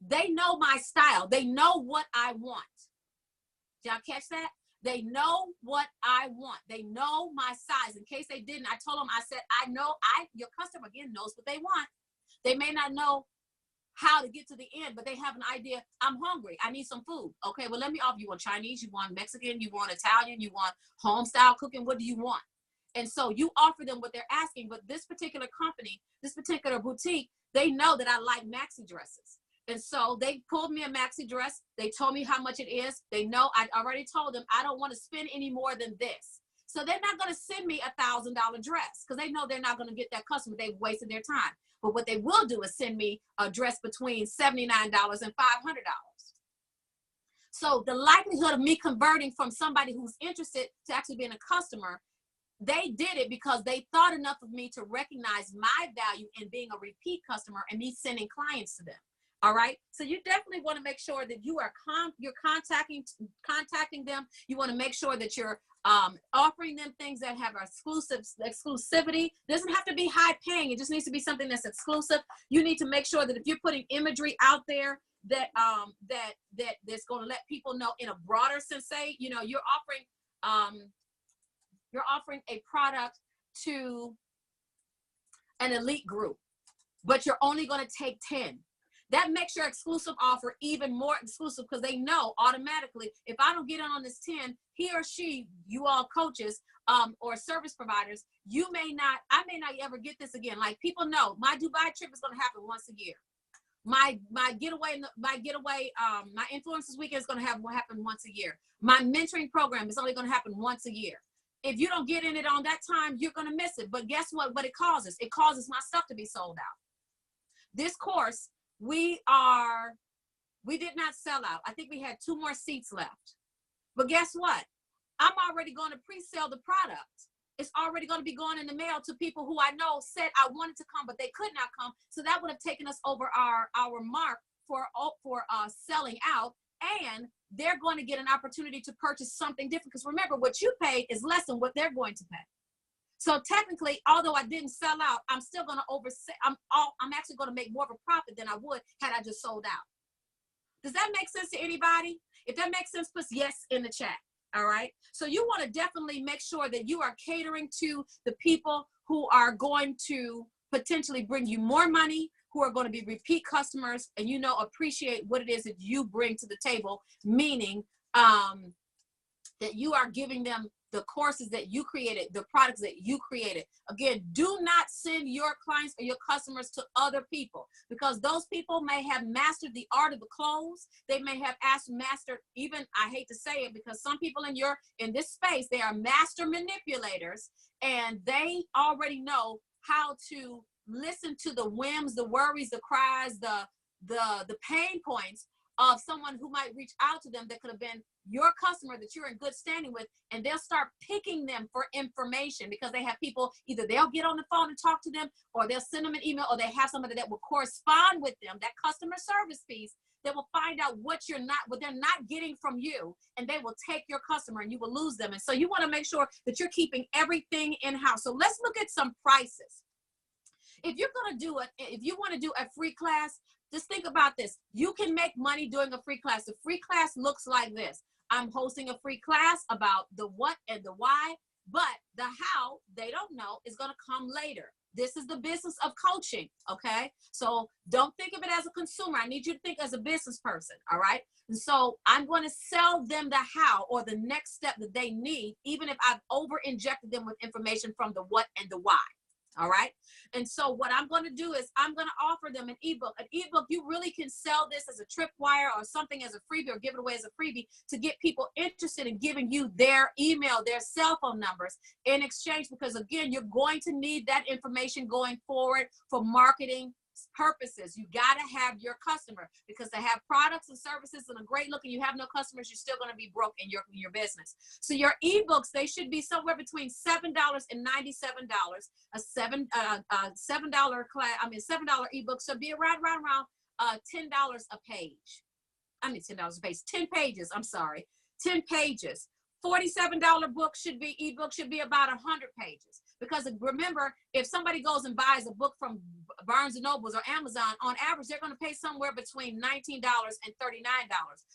They know my style. They know what I want. Did y'all catch that? They know what I want. They know my size. In case they didn't, I told them, I said, I know your customer again knows what they want. They may not know how to get to the end, but they have an idea. I'm hungry. I need some food. Okay, well, let me offer you. Want Chinese? You want Mexican? You want Italian? You want home style cooking? What do you want? And so you offer them what they're asking. But this particular company, this particular boutique, they know that I like maxi dresses. And so they pulled me a maxi dress. They told me how much it is. They know I already told them I don't want to spend any more than this. So they're not going to send me $1,000 dress because they know they're not going to get that customer. They've wasted their time. But what they will do is send me a dress between $79 and $500. So the likelihood of me converting from somebody who's interested to actually being a customer, they did it because they thought enough of me to recognize my value in being a repeat customer and me sending clients to them. All right. So you definitely want to make sure that you are you're contacting them. You want to make sure that you're offering them things that have exclusivity. It doesn't have to be high paying. It just needs to be something that's exclusive. You need to make sure that if you're putting imagery out there that that's going to let people know in a broader sense, say, you know, you're offering a product to an elite group, but you're only going to take 10. That makes your exclusive offer even more exclusive because they know automatically if I don't get in on this 10, he or she, you all coaches or service providers, I may not ever get this again. Like people know my Dubai trip is going to happen once a year. My getaway, my influencers weekend is going to happen once a year. My mentoring program is only going to happen once a year. If you don't get in it on that time, you're going to miss it. But guess what? What it causes? It causes my stuff to be sold out. This course, we did not sell out. I think we had 2 more seats left. But guess what? I'm already going to pre-sell the product. It's already going to be going in the mail to people who I know said I wanted to come, but they could not come. So that would have taken us over our mark for selling out. And they're going to get an opportunity to purchase something different. Because remember, what you paid is less than what they're going to pay. So technically, although I didn't sell out, I'm still going to I'm actually going to make more of a profit than I would had I just sold out. Does that make sense to anybody? If that makes sense, put yes in the chat. All right. So you want to definitely make sure that you are catering to the people who are going to potentially bring you more money, who are going to be repeat customers, and, you know, appreciate what it is that you bring to the table, meaning that you are giving them the courses that you created, the products that you created. Again, do not send your clients or your customers to other people because those people may have mastered the art of the close. They may have mastered even, I hate to say it, because some people in this space, they are master manipulators and they already know how to listen to the whims, the worries, the cries, the pain points of someone who might reach out to them that could have been your customer that you're in good standing with, and they'll start picking them for information because they have people, either they'll get on the phone and talk to them, or they'll send them an email, or they have somebody that will correspond with them, that customer service piece, that will find out what they're not getting from you, and they will take your customer and you will lose them. And so you want to make sure that you're keeping everything in-house. So let's look at some prices. If you want to do a free class, just think about this. You can make money doing a free class. The free class looks like this. I'm hosting a free class about the what and the why, but the how, they don't know, is going to come later. This is the business of coaching, okay? So don't think of it as a consumer. I need you to think as a business person, all right? And so I'm going to sell them the how, or the next step that they need, even if I've over-injected them with information from the what and the why. All right. And so what I'm going to do is I'm going to offer them an ebook. An ebook, you really can sell this as a tripwire or something as a freebie, or give it away as a freebie to get people interested in giving you their email, their cell phone numbers in exchange, because again, you're going to need that information going forward for marketing purposes. You got to have your customer, because to have products and services and a great look and you have no customers, you're still going to be broke in your business. So your ebooks, they should be somewhere between $7 and $97. A $7 ebook should be around $10 a page. I mean $10 a page, 10 pages. I'm sorry, 10 pages. $47 book ebook should be about 100 pages. Because remember, if somebody goes and buys a book from Barnes & Nobles or Amazon, on average, they're going to pay somewhere between $19 and $39.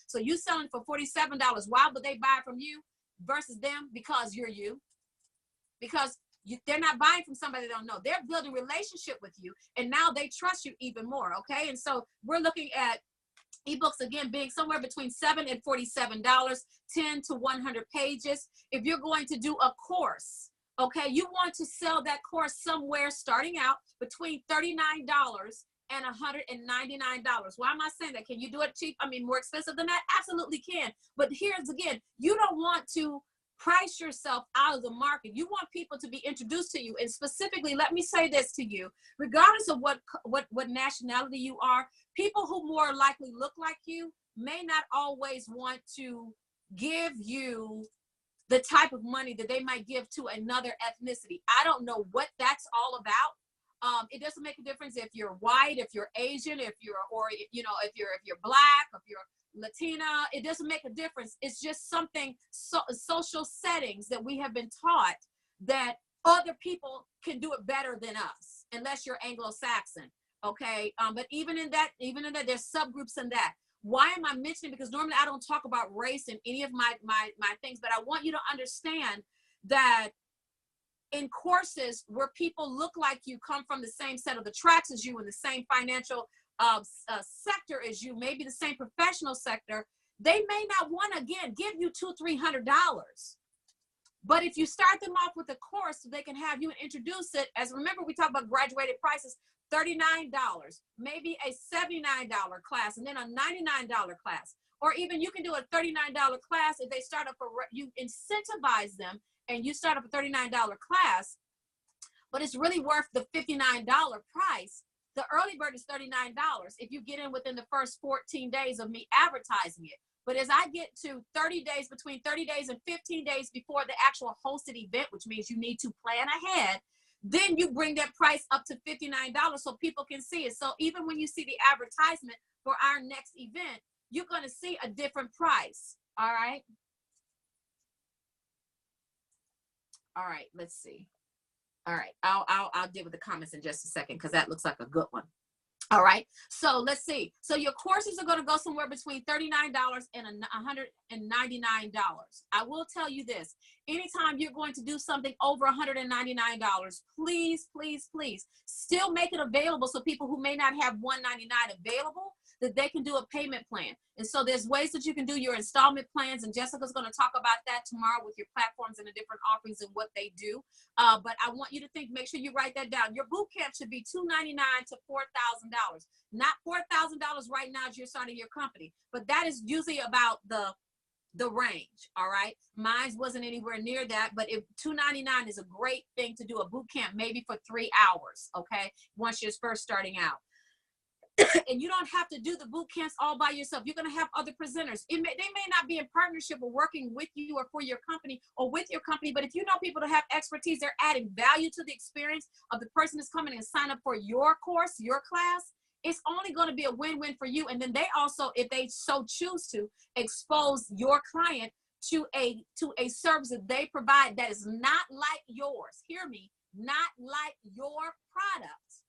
So you selling for $47. Why would they buy from you? versus them because you're you. Because they're not buying from somebody they don't know. They're building relationship with you, and now they trust you even more, okay? And so we're looking at ebooks, again, being somewhere between $7 and $47, 10 to 100 pages. If you're going to do a course, okay, you want to sell that course somewhere starting out between $39 and $199. Why am I saying that? Can you do it cheap? I mean, more expensive than that? Absolutely can. But here's again, you don't want to price yourself out of the market. You want people to be introduced to you. And specifically, let me say this to you, regardless of what nationality you are, people who more likely look like you may not always want to give you the type of money that they might give to another ethnicity. I don't know what that's all about. It doesn't make a difference if you're white, if you're Asian, if you're black, if you're Latina. It doesn't make a difference. It's just something, social settings that we have been taught that other people can do it better than us, unless you're Anglo-Saxon. Okay. But even in that, there's subgroups in that. Why am I mentioning? Because normally I don't talk about race in any of my things, but I want you to understand that in courses where people look like you, come from the same set of the tracks as you, in the same financial sector as you, maybe the same professional sector, they may not want to, again, give you $200-300. But if you start them off with a course, so they can have you introduce it, as remember we talked about graduated prices, $39, maybe a $79 class, and then a $99 class. Or even you can do a $39 class if they start up, you incentivize them and you start up a $39 class, but it's really worth the $59 price. The early bird is $39 if you get in within the first 14 days of me advertising it. But as I get to 30 days, between 30 days and 15 days before the actual hosted event, which means you need to plan ahead, then you bring that price up to $59 so people can see it. So even when you see the advertisement for our next event, you're going to see a different price. All right. All right. Let's see. All right. I'll deal with the comments in just a second, because that looks like a good one. All right. So let's see. So your courses are going to go somewhere between $39 and $199. I will tell you this. Anytime you're going to do something over $199, please, please, please still make it available so people who may not have $199 available, that they can do a payment plan. And so there's ways that you can do your installment plans, and Jessica's going to talk about that tomorrow with your platforms and the different offerings and what they do. But I want you to make sure you write that down. Your boot camp should be $299 to $4,000, not $4,000 right now as you're starting your company, but that is usually about the range. All right. Mine wasn't anywhere near that, but if $299 is a great thing to do a boot camp, maybe for 3 hours. Okay. Once you're first starting out. And you don't have to do the boot camps all by yourself. You're going to have other presenters. They may not be in partnership or working with you or for your company or with your company, but if you know people that have expertise, they're adding value to the experience of the person that's coming and sign up for your course, your class. It's only going to be a win-win for you. And then they also, if they so choose to, expose your client to a service that they provide that is not like yours. Hear me, not like your product.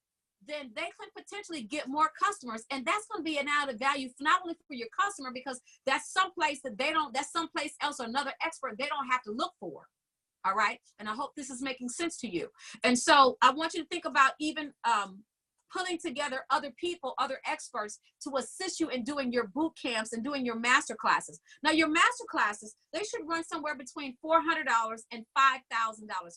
Then they could potentially get more customers. And that's going to be an added value, not only for your customer, because that's someplace that that's someplace else, or another expert they don't have to look for. All right. And I hope this is making sense to you. And so I want you to think about even pulling together other people, other experts to assist you in doing your boot camps and doing your master classes. Now, your master classes, they should run somewhere between $400 and $5,000. $5,000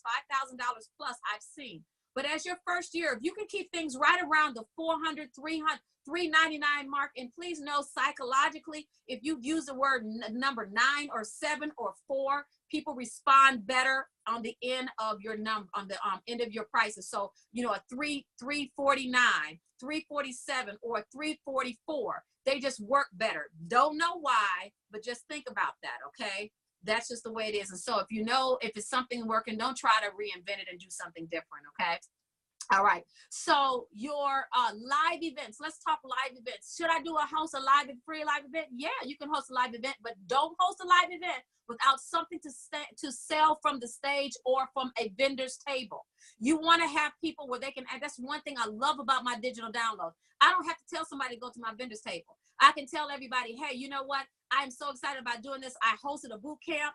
plus I've seen. But as your first year, if you can keep things right around the $400, $300, $399 mark, and please know psychologically, if you use the word number 9 or 7 or 4, people respond better on the end of your number, on the end of your prices. So, you know, a $349, $347, or $344, they just work better. Don't know why, but just think about that, okay? That's just the way it is. And so if you know, if it's something working, don't try to reinvent it and do something different, okay? All right. So your live events, let's talk live events. Should I host a free live event? Yeah, you can host a live event, but don't host a live event without something to sell from the stage or from a vendor's table. You want to have people where they can, and that's one thing I love about my digital download. I don't have to tell somebody to go to my vendor's table. I can tell everybody, hey, you know what? I'm so excited about doing this. I hosted a boot camp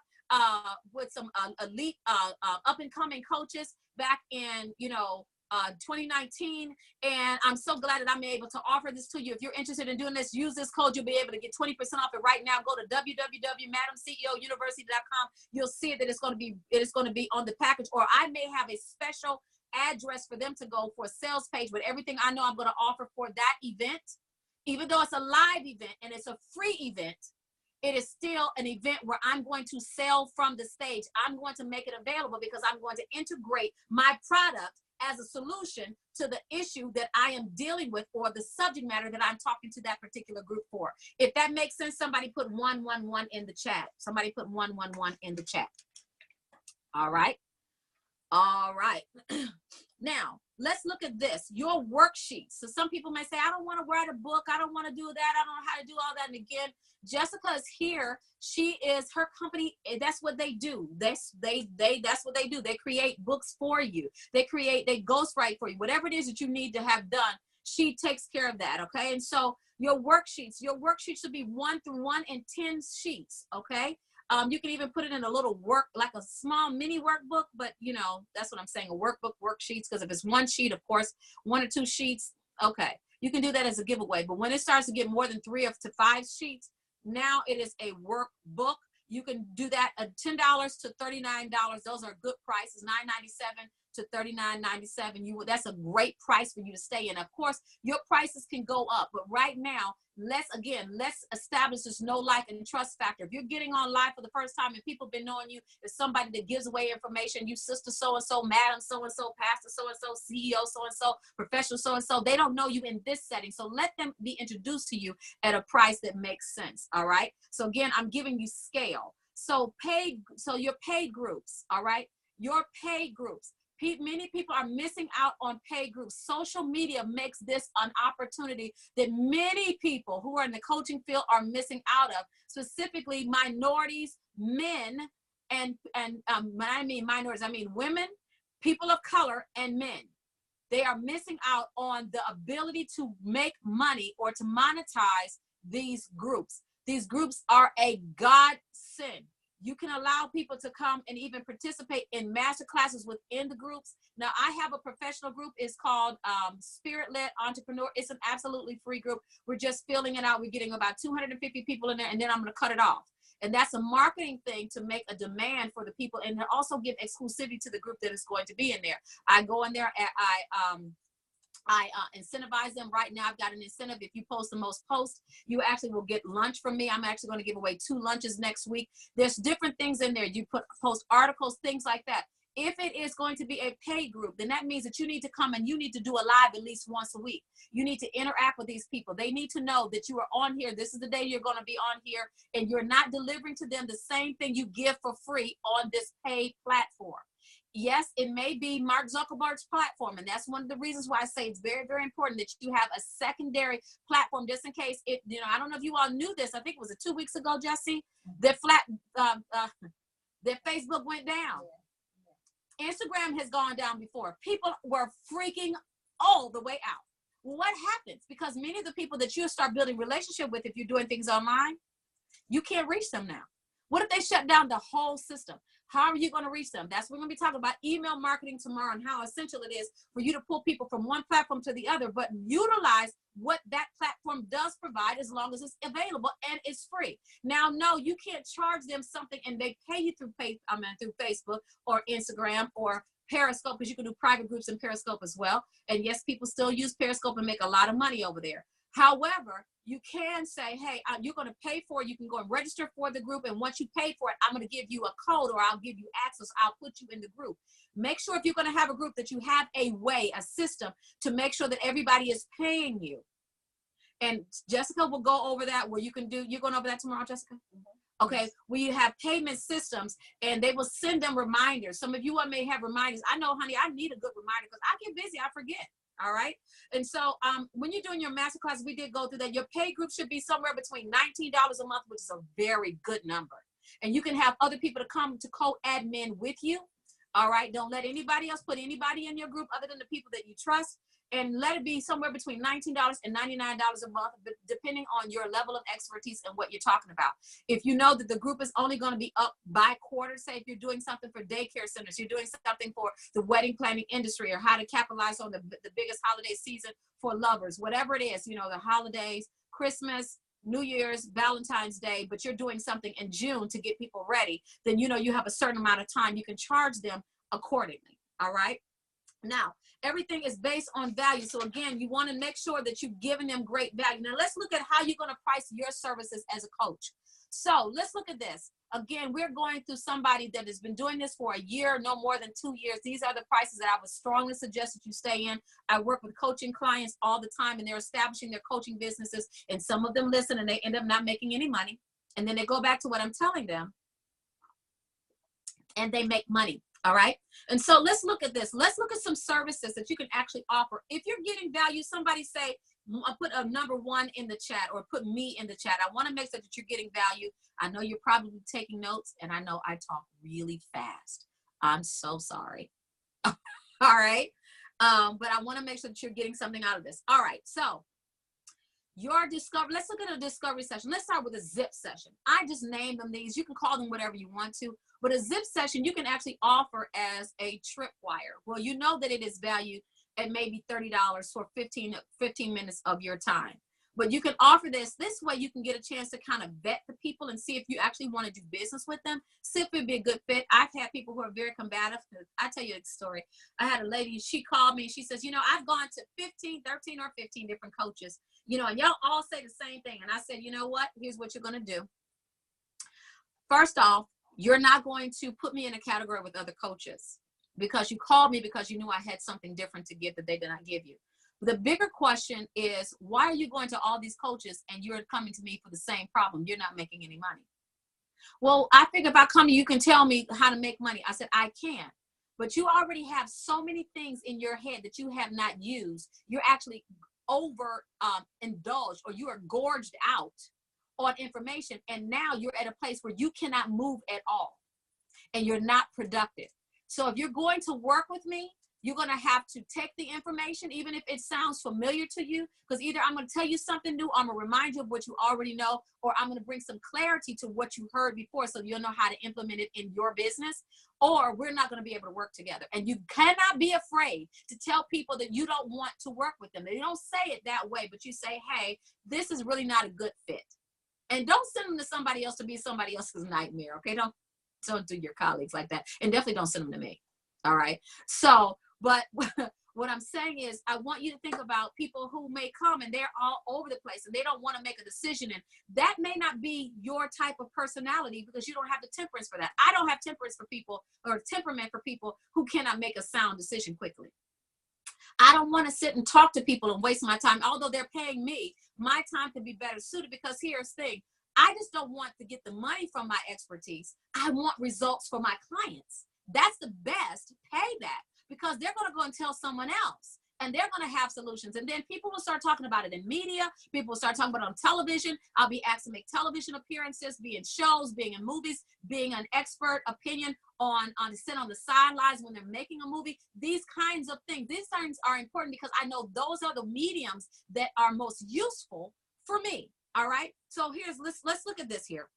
with some elite up and coming coaches back in 2019, and I'm so glad that I'm able to offer this to you. If you're interested in doing this, use this code. You'll be able to get 20% off it right now. Go to www.MadamCEOUniversity.com. You'll see that it is going to be on the package, or I may have a special address for them to go for a sales page with everything I know I'm going to offer for that event. Even though it's a live event and it's a free event, it is still an event where I'm going to sell from the stage. I'm going to make it available because I'm going to integrate my product as a solution to the issue that I am dealing with or the subject matter that I'm talking to that particular group for. If that makes sense, somebody put 111 in the chat. Somebody put 111 in the chat. All right. All right. Now, let's look at this, your worksheets. So some people may say, I don't want to write a book. I don't want to do that. I don't know how to do all that. And again, Jessica is here. She is her company. That's what they do. That's what they do. They create books for you. They ghostwrite for you. Whatever it is that you need to have done, she takes care of that. Okay. And so your worksheets should be 1 through 1 and 10 sheets. Okay. You can even put it in a little like a small mini workbook, but that's what I'm saying, a workbook, worksheets, because if it's 1 sheet, of course, 1 or 2 sheets, okay. You can do that as a giveaway, but when it starts to get more than 3 to 5 sheets, now it is a workbook. You can do that at $10 to $39. Those are good prices, $9.97 to $39.97. That's a great price for you to stay in. Of course, your prices can go up, but right now, let's establish this know, like, and trust factor. If you're getting on live for the first time and people have been knowing you as somebody that gives away information, you sister so-and-so, madam so-and-so, pastor so-and-so, CEO so-and-so, professional so-and-so, they don't know you in this setting. So let them be introduced to you at a price that makes sense. All right. So again, I'm giving you scale. So your paid groups, all right, your paid groups. Many people are missing out on paid groups. Social media makes this an opportunity that many people who are in the coaching field are missing out of, specifically minorities, men, and when I mean minorities, I mean women, people of color, and men. They are missing out on the ability to make money or to monetize these groups. These groups are a godsend. You can allow people to come and even participate in master classes within the groups. Now, I have a professional group. It's called Spirit-Led Entrepreneur. It's an absolutely free group. We're just filling it out. We're getting about 250 people in there, and then I'm going to cut it off. And that's a marketing thing to make a demand for the people and to also give exclusivity to the group that is going to be in there. I go in there and I incentivize them. Right now, I've got an incentive. If you post the most posts, you actually will get lunch from me. I'm actually going to give away 2 lunches next week. There's different things in there. You post articles, things like that. If it is going to be a paid group, then that means that you need to come and you need to do a live at least once a week. You need to interact with these people. They need to know that you are on here. This is the day you're going to be on here, and you're not delivering to them the same thing you give for free on this paid platform. Yes, it may be Mark Zuckerberg's platform, and that's one of the reasons why I say it's very, very important that you have a secondary platform just in case it, I don't know if you all knew this. I think it was 2 weeks ago, Jesse, that Facebook went down. Instagram has gone down before. People were freaking all the way out. Well, what happens? Because many of the people that you start building relationship with, if you're doing things online, you can't reach them now. What if they shut down the whole system? How are you going to reach them? That's what we're going to be talking about email marketing tomorrow and how essential it is for you to pull people from one platform to the other, but utilize what that platform does provide as long as it's available and it's free. Now, no, you can't charge them something and they pay you through Facebook or Instagram or Periscope, because you can do private groups in Periscope as well. And yes, people still use Periscope and make a lot of money over there. However, you can say, hey, you're going to pay for it. You can go and register for the group. And once you pay for it, I'm going to give you a code or I'll give you access. I'll put you in the group. Make sure if you're going to have a group that you have a system to make sure that everybody is paying you. And Jessica will go over that where you're going over that tomorrow, Jessica? Mm-hmm. Okay, we have payment systems and they will send them reminders. Some of you may have reminders. I know, honey, I need a good reminder because I get busy, I forget. All right. And so when you're doing your masterclass, we did go through that. Your pay group should be somewhere between $19 a month, which is a very good number. And you can have other people to come to co-admin with you. All right. Don't let anybody else put anybody in your group other than the people that you trust. and let it be somewhere between $19 and $99 a month, depending on your level of expertise and what you're talking about. If you know that the group is only going to be up by quarter, say if you're doing something for daycare centers, you're doing something for the wedding planning industry, or how to capitalize on the biggest holiday season for lovers, whatever it is, you know, the holidays, Christmas, New Year's, Valentine's Day, but you're doing something in June to get people ready, then you know you have a certain amount of time. You can charge them accordingly. All right. Now, everything is based on value. So again, you want to make sure that you're giving them great value. Now, let's look at how you're going to price your services as a coach. So let's look at this. Again, we're going through somebody that has been doing this for a year, no more than 2 years. These are the prices that I would strongly suggest that you stay in. I work with coaching clients all the time, and they're establishing their coaching businesses, and some of them listen and they end up not making any money. And then they go back to what I'm telling them and they make money. All right. And so let's look at this. Let's look at some services that you can actually offer. If you're getting value, somebody say, put a number 1 in the chat, or put me in the chat. I want to make sure that you're getting value. I know you're probably taking notes, and I know I talk really fast. I'm so sorry. All right. But I want to make sure that you're getting something out of this. All right. So your discovery, let's look at a discovery session. Let's start with a zip session. I just named them these. You can call them whatever you want to, but a zip session you can actually offer as a tripwire. Well, you know that it is valued at maybe $30 for 15 minutes of your time. But you can offer this way. You can get a chance to kind of vet the people and see if you actually want to do business with them, see if it'd be a good fit. I've had people who are very combative. I tell you a story. I had a lady, she called me and she says, you know, I've gone to 13 or 15 different coaches, you know, and y'all all say the same thing. And I said, you know what? Here's what you're going to do. First off, you're not going to put me in a category with other coaches, because you called me because you knew I had something different to give that they did not give you. The bigger question is, why are you going to all these coaches and you're coming to me for the same problem? You're not making any money. Well, I think if I come to you, you can tell me how to make money. I said, I can. But you already have so many things in your head that you have not used. You're actually over indulged, or you are gorged out on information. And now you're at a place where you cannot move at all, and you're not productive. So if you're going to work with me, you're going to have to take the information, even if it sounds familiar to you, because either I'm going to tell you something new, I'm going to remind you of what you already know, or I'm going to bring some clarity to what you heard before so you'll know how to implement it in your business, or we're not going to be able to work together. And you cannot be afraid to tell people that you don't want to work with them. They don't say it that way, but you say, hey, this is really not a good fit. And don't send them to somebody else to be somebody else's nightmare, okay? Don't do your colleagues like that. And definitely don't send them to me, all right? So, but what I'm saying is, I want you to think about people who may come and they're all over the place and they don't want to make a decision. And that may not be your type of personality, because you don't have the temperance for that. I don't have temperance for people, or temperament for people who cannot make a sound decision quickly. I don't want to sit and talk to people and waste my time. Although they're paying me, my time could be better suited, because here's the thing. I just don't want to get the money from my expertise. I want results for my clients. That's the best. Pay that, because they're going to go and tell someone else, and they're going to have solutions. And then people will start talking about it in media. People will start talking about it on television. I'll be asked to make television appearances, be in shows, being in movies, being an expert opinion on sit on the sidelines when they're making a movie. These kinds of things. These things are important, because I know those are the mediums that are most useful for me. All right. So let's look at this here.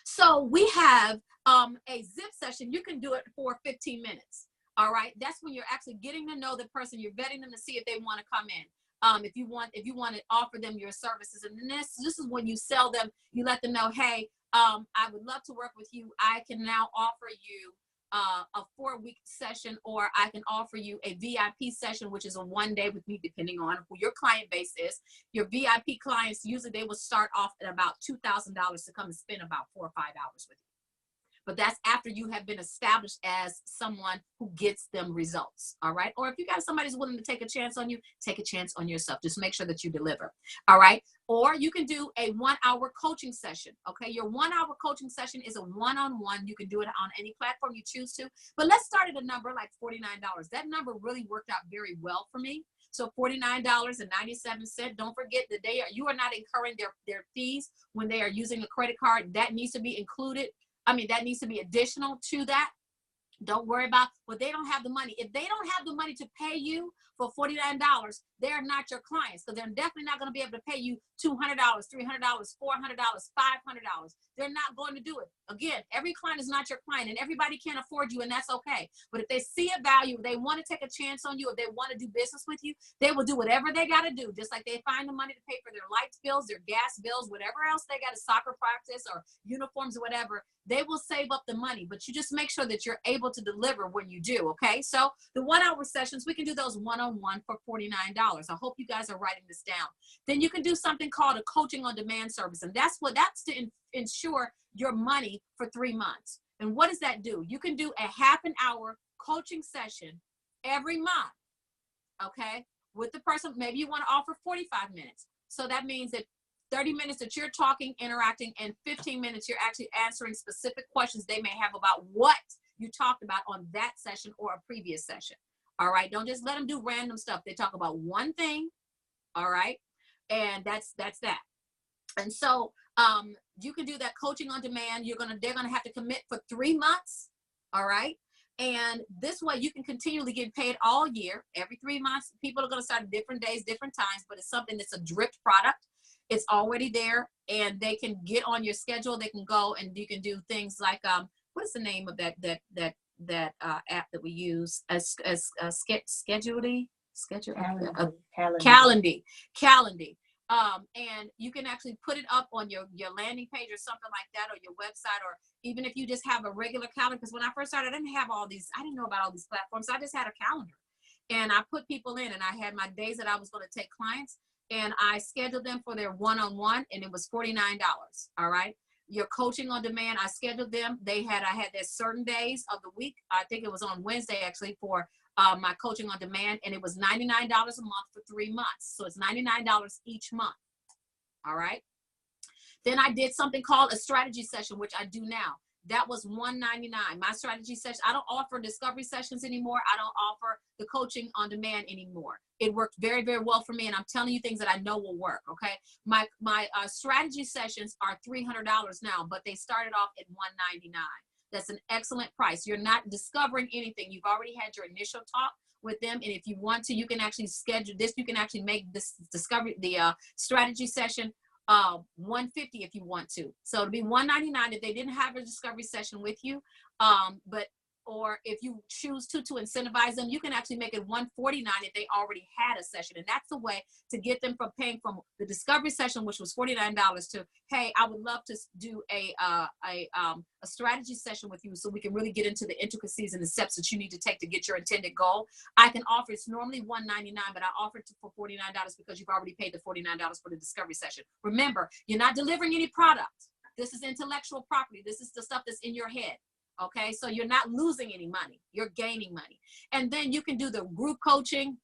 So we have a zip session. You can do it for 15 minutes. All right. That's when you're actually getting to know the person. You're vetting them to see if they want to come in. If you want to offer them your services. And then this is when you sell them. You let them know, hey, I would love to work with you. I can now offer you a 4-week session, or I can offer you a VIP session, which is a 1 day with me, depending on who your client base is. Your VIP clients, usually they will start off at about $2,000 to come and spend about 4 or 5 hours with you. But that's after you have been established as someone who gets them results. All right. Or if you got somebody who's willing to take a chance on you, take a chance on yourself. Just make sure that you deliver. All right. Or you can do a 1-hour coaching session. Okay. Your 1-hour coaching session is a one-on-one. You can do it on any platform you choose to. But let's start at a number like $49. That number really worked out very well for me. So $49.97. Don't forget that you are not incurring their fees when they are using a credit card. That needs to be included. That needs to be additional to that. Don't worry about, well, they don't have the money. If they don't have the money to pay you for $49, they're not your clients. So they're definitely not going to be able to pay you $200, $300, $400, $500. They're not going to do it. Again, every client is not your client, and everybody can't afford you, and that's okay. But if they see a value, they want to take a chance on you, if they want to do business with you, they will do whatever they got to do. Just like they find the money to pay for their lights bills, their gas bills, whatever else they got, to soccer practice or uniforms or whatever, they will save up the money. But you just make sure that you're able to deliver when you do. Okay, so the 1 hour sessions, we can do those one-on-one for $49. I hope you guys are writing this down. Then you can do something called a coaching on demand service, and that's to ensure your money for 3 months. And what does that do? You can do a half an hour coaching session every month, okay, with the person. Maybe you want to offer 45 minutes. So that means that 30 minutes that you're talking, interacting, and 15 minutes you're actually answering specific questions they may have about what you talked about on that session or a previous session. All right, don't just let them do random stuff. They talk about one thing, all right, and that's that. And so you can do that coaching on demand. They're gonna have to commit for 3 months, all right. And this way you can continually get paid all year. Every 3 months, people are gonna start at different days, different times, but it's something that's a dripped product. It's already there, and they can get on your schedule. They can go and you can do things like what's the name of that app that we use as Calendly. And you can actually put it up on your landing page or something like that, or your website, or even if you just have a regular calendar. Because when I first started, I didn't know about all these platforms. So I just had a calendar, and I put people in, and I had my days that I was going to take clients, and I scheduled them for their one-on-one, and it was $49. All right. Your coaching on demand, I scheduled them. I had their certain days of the week. I think it was on Wednesday actually for my coaching on demand, and it was $99 a month for 3 months. So it's $99 each month. All right. Then I did something called a strategy session, which I do now. That was $199. My strategy session, I don't offer discovery sessions anymore. I don't offer the coaching on demand anymore. It worked very, very well for me, and I'm telling you things that I know will work, okay? My strategy sessions are $300 now, but they started off at $199. That's an excellent price. You're not discovering anything. You've already had your initial talk with them, and if you want to, you can actually schedule this. You can actually make this strategy session $150 if you want to. So it'll be $199 if they didn't have a discovery session with you. Or if you choose to incentivize them, you can actually make it $149 if they already had a session. And that's the way to get them from paying from the discovery session, which was $49, to, hey, I would love to do a strategy session with you so we can really get into the intricacies and the steps that you need to take to get your intended goal. I can offer, it's normally $199, but I offer it for $49 because you've already paid the $49 for the discovery session. Remember, you're not delivering any product. This is intellectual property. This is the stuff that's in your head. Okay, so you're not losing any money, you're gaining money. And then you can do the group coaching.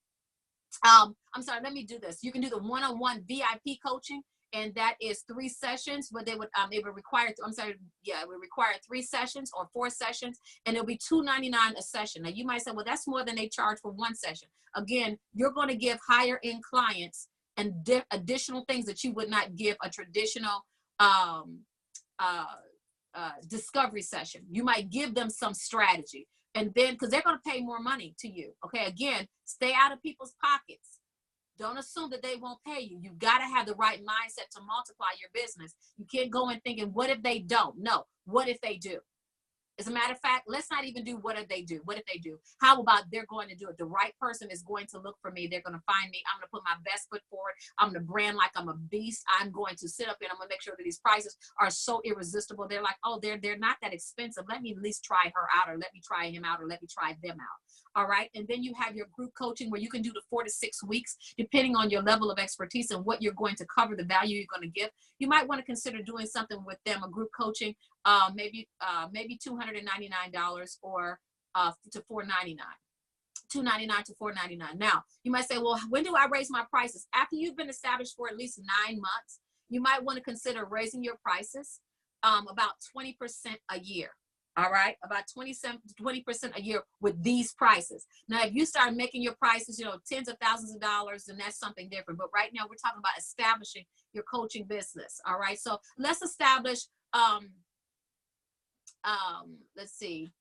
Let me do this. You can do the one-on-one VIP coaching, and that is 3 sessions, but it would require 3 sessions or 4 sessions, and it'll be $299 a session. Now you might say, well, that's more than they charge for 1 session. Again, you're going to give higher end clients and additional things that you would not give a traditional discovery session. You might give them some strategy, and then because they're going to pay more money to you. Okay, again, stay out of people's pockets. Don't assume that they won't pay you. You've got to have the right mindset to multiply your business. You can't go in thinking, what if they don't? No, what if they do? As a matter of fact, let's not even do what if they do. What if they do? How about they're going to do it? The right person is going to look for me. They're going to find me. I'm going to put my best foot forward. I'm going to brand like I'm a beast. I'm going to sit up and I'm going to make sure that these prices are so irresistible. They're like, oh, they're not that expensive. Let me at least try her out, or let me try him out, or let me try them out. All right. And then you have your group coaching where you can do the 4 to 6 weeks, depending on your level of expertise and what you're going to cover, the value you're going to give. You might want to consider doing something with them, a group coaching, maybe $299 or to $499. $299 to $499. Now, you might say, well, when do I raise my prices? After you've been established for at least 9 months, you might want to consider raising your prices about 20% a year. All right, about 20% a year with these prices. Now, if you start making your prices, tens of thousands of dollars, then that's something different. But right now, we're talking about establishing your coaching business. All right, so let's establish. Let's see.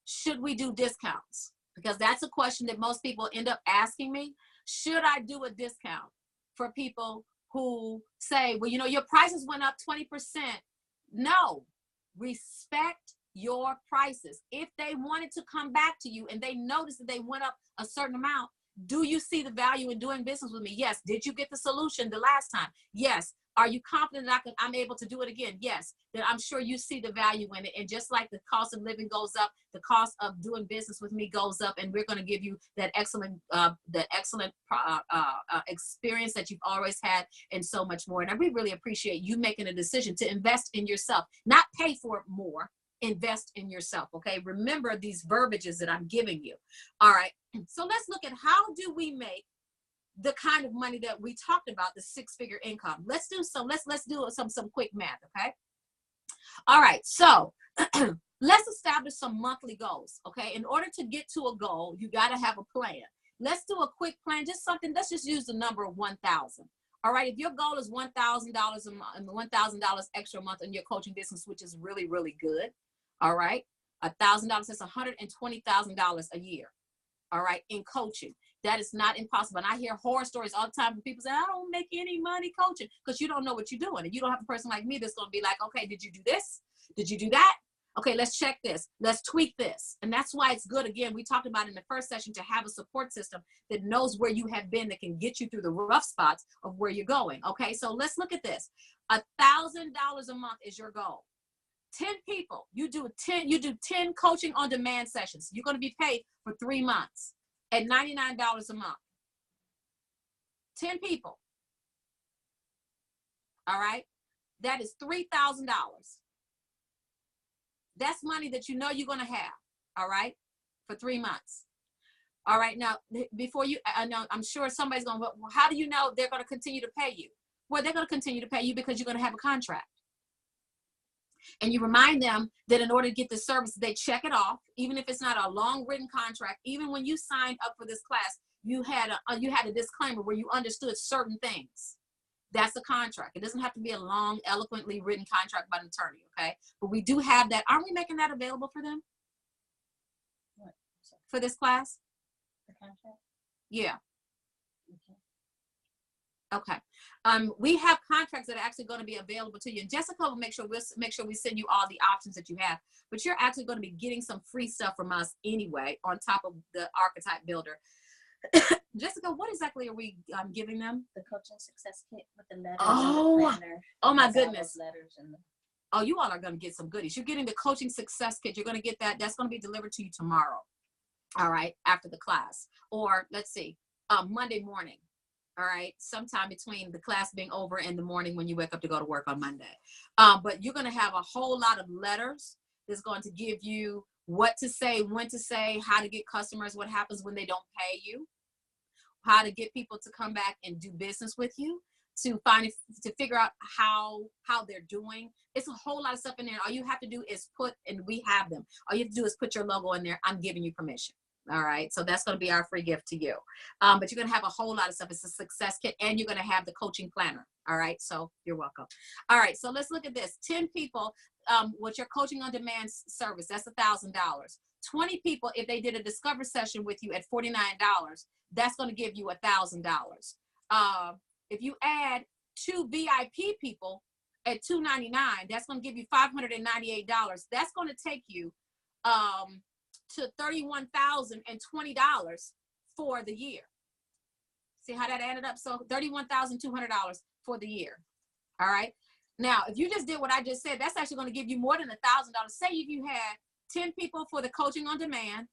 should we do discounts? Because that's a question that most people end up asking me. Should I do a discount for people who say, well, you know, your prices went up 20%? No, respect your prices. If they wanted to come back to you and they noticed that they went up a certain amount, do you see the value in doing business with me? Yes. Did you get the solution the last time? Yes. Are you confident that I'm able to do it again? Yes. Then I'm sure you see the value in it. And just like the cost of living goes up, the cost of doing business with me goes up, and we're going to give you that excellent experience that you've always had, and so much more. And I really appreciate you making a decision to invest in yourself, not pay for more. Invest in yourself. Okay. Remember these verbiages that I'm giving you. All right. So let's look at how do we make the kind of money that we talked about, the six-figure income. Let's do some quick math. Okay. All right. So let's establish some monthly goals. Okay. In order to get to a goal, you got to have a plan. Let's do a quick plan. Just something. Let's just use the number of 1,000. All right. If your goal is $1,000 a month and $1,000 extra a month in your coaching business, which is really, really good. All right. $1,000, that's $120,000 a year. All right. In coaching. That is not impossible. And I hear horror stories all the time from people saying, I don't make any money coaching, because you don't know what you're doing. And you don't have a person like me that's going to be like, okay, did you do this? Did you do that? Okay, let's check this. Let's tweak this. And that's why it's good. Again, we talked about in the first session to have a support system that knows where you have been, that can get you through the rough spots of where you're going. Okay, so let's look at this. $1,000 a month is your goal. 10 people, you do 10 coaching on demand sessions. You're going to be paid for 3 months at $99 a month. 10 people. All right. That is $3,000. That's money that you know you're going to have. All right. For 3 months. All right. Now, before you, I know, I'm sure somebody's going, well, how do you know they're going to continue to pay you? Well, they're going to continue to pay you because you're going to have a contract. And you remind them that in order to get the service, they check it off, even if it's not a long written contract. Even when you signed up for this class, you had a disclaimer where you understood certain things. That's a contract. It doesn't have to be a long, eloquently written contract by an attorney, okay? But we do have that. Aren't we making that available for them? What? For this class? The contract? Yeah. Okay. Okay. We have contracts that are actually going to be available to you. And Jessica will make sure we send you all the options that you have. But you're actually going to be getting some free stuff from us anyway, on top of the Archetype Builder. Jessica, what exactly are we giving them? The coaching success kit with the letters. Oh, and the planner. oh my Has all goodness. those letters and the... Oh, you all are going to get some goodies. You're getting the coaching success kit. You're going to get that. That's going to be delivered to you tomorrow. All right. After the class, or let's see, Monday morning. All right. Sometime between the class being over and the morning when you wake up to go to work on Monday. But you're going to have a whole lot of letters that's going to give you what to say, when to say, how to get customers, what happens when they don't pay you, how to get people to come back and do business with you, to figure out how they're doing. It's a whole lot of stuff in there. All you have to do is and we have them. All you have to do is put your logo in there. I'm giving you permission. All right. So that's going to be our free gift to you. But you're going to have a whole lot of stuff. It's a success kit, and you're going to have the coaching planner. All right. So you're welcome. All right. So let's look at this. 10 people with your coaching on demand service, that's $1,000. 20 people, if they did a discovery session with you at $49, that's going to give you $1,000. If you add 2 VIP people at $299, that's going to give you $598. That's going to take you to $31,020 for the year. See how that added up? So $31,200 for the year. All right. Now, if you just did what I just said, that's actually going to give you more than $1,000. Say if you had 10 people for the coaching on demand,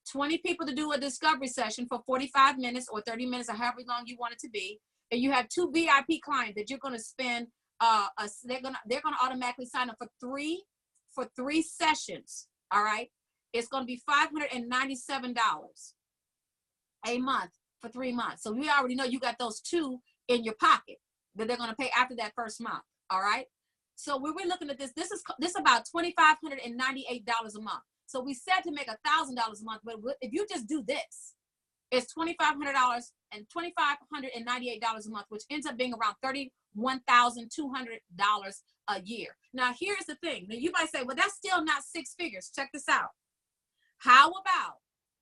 20 people to do a discovery session for 45 minutes or 30 minutes or however long you want it to be, and you have 2 VIP clients that you're going to spend. They're going to automatically sign up for three sessions. All right. It's going to be $597 a month for 3 months. So we already know you got those 2 in your pocket that they're going to pay after that first month. All right. So when we're looking at this is about $2,598 a month. So we said to make $1,000 a month, but if you just do this, it's $2,500 and $2,598 a month, which ends up being around $31,200 a year. Now, here's the thing. Now, you might say, well, that's still not 6 figures. Check this out. How about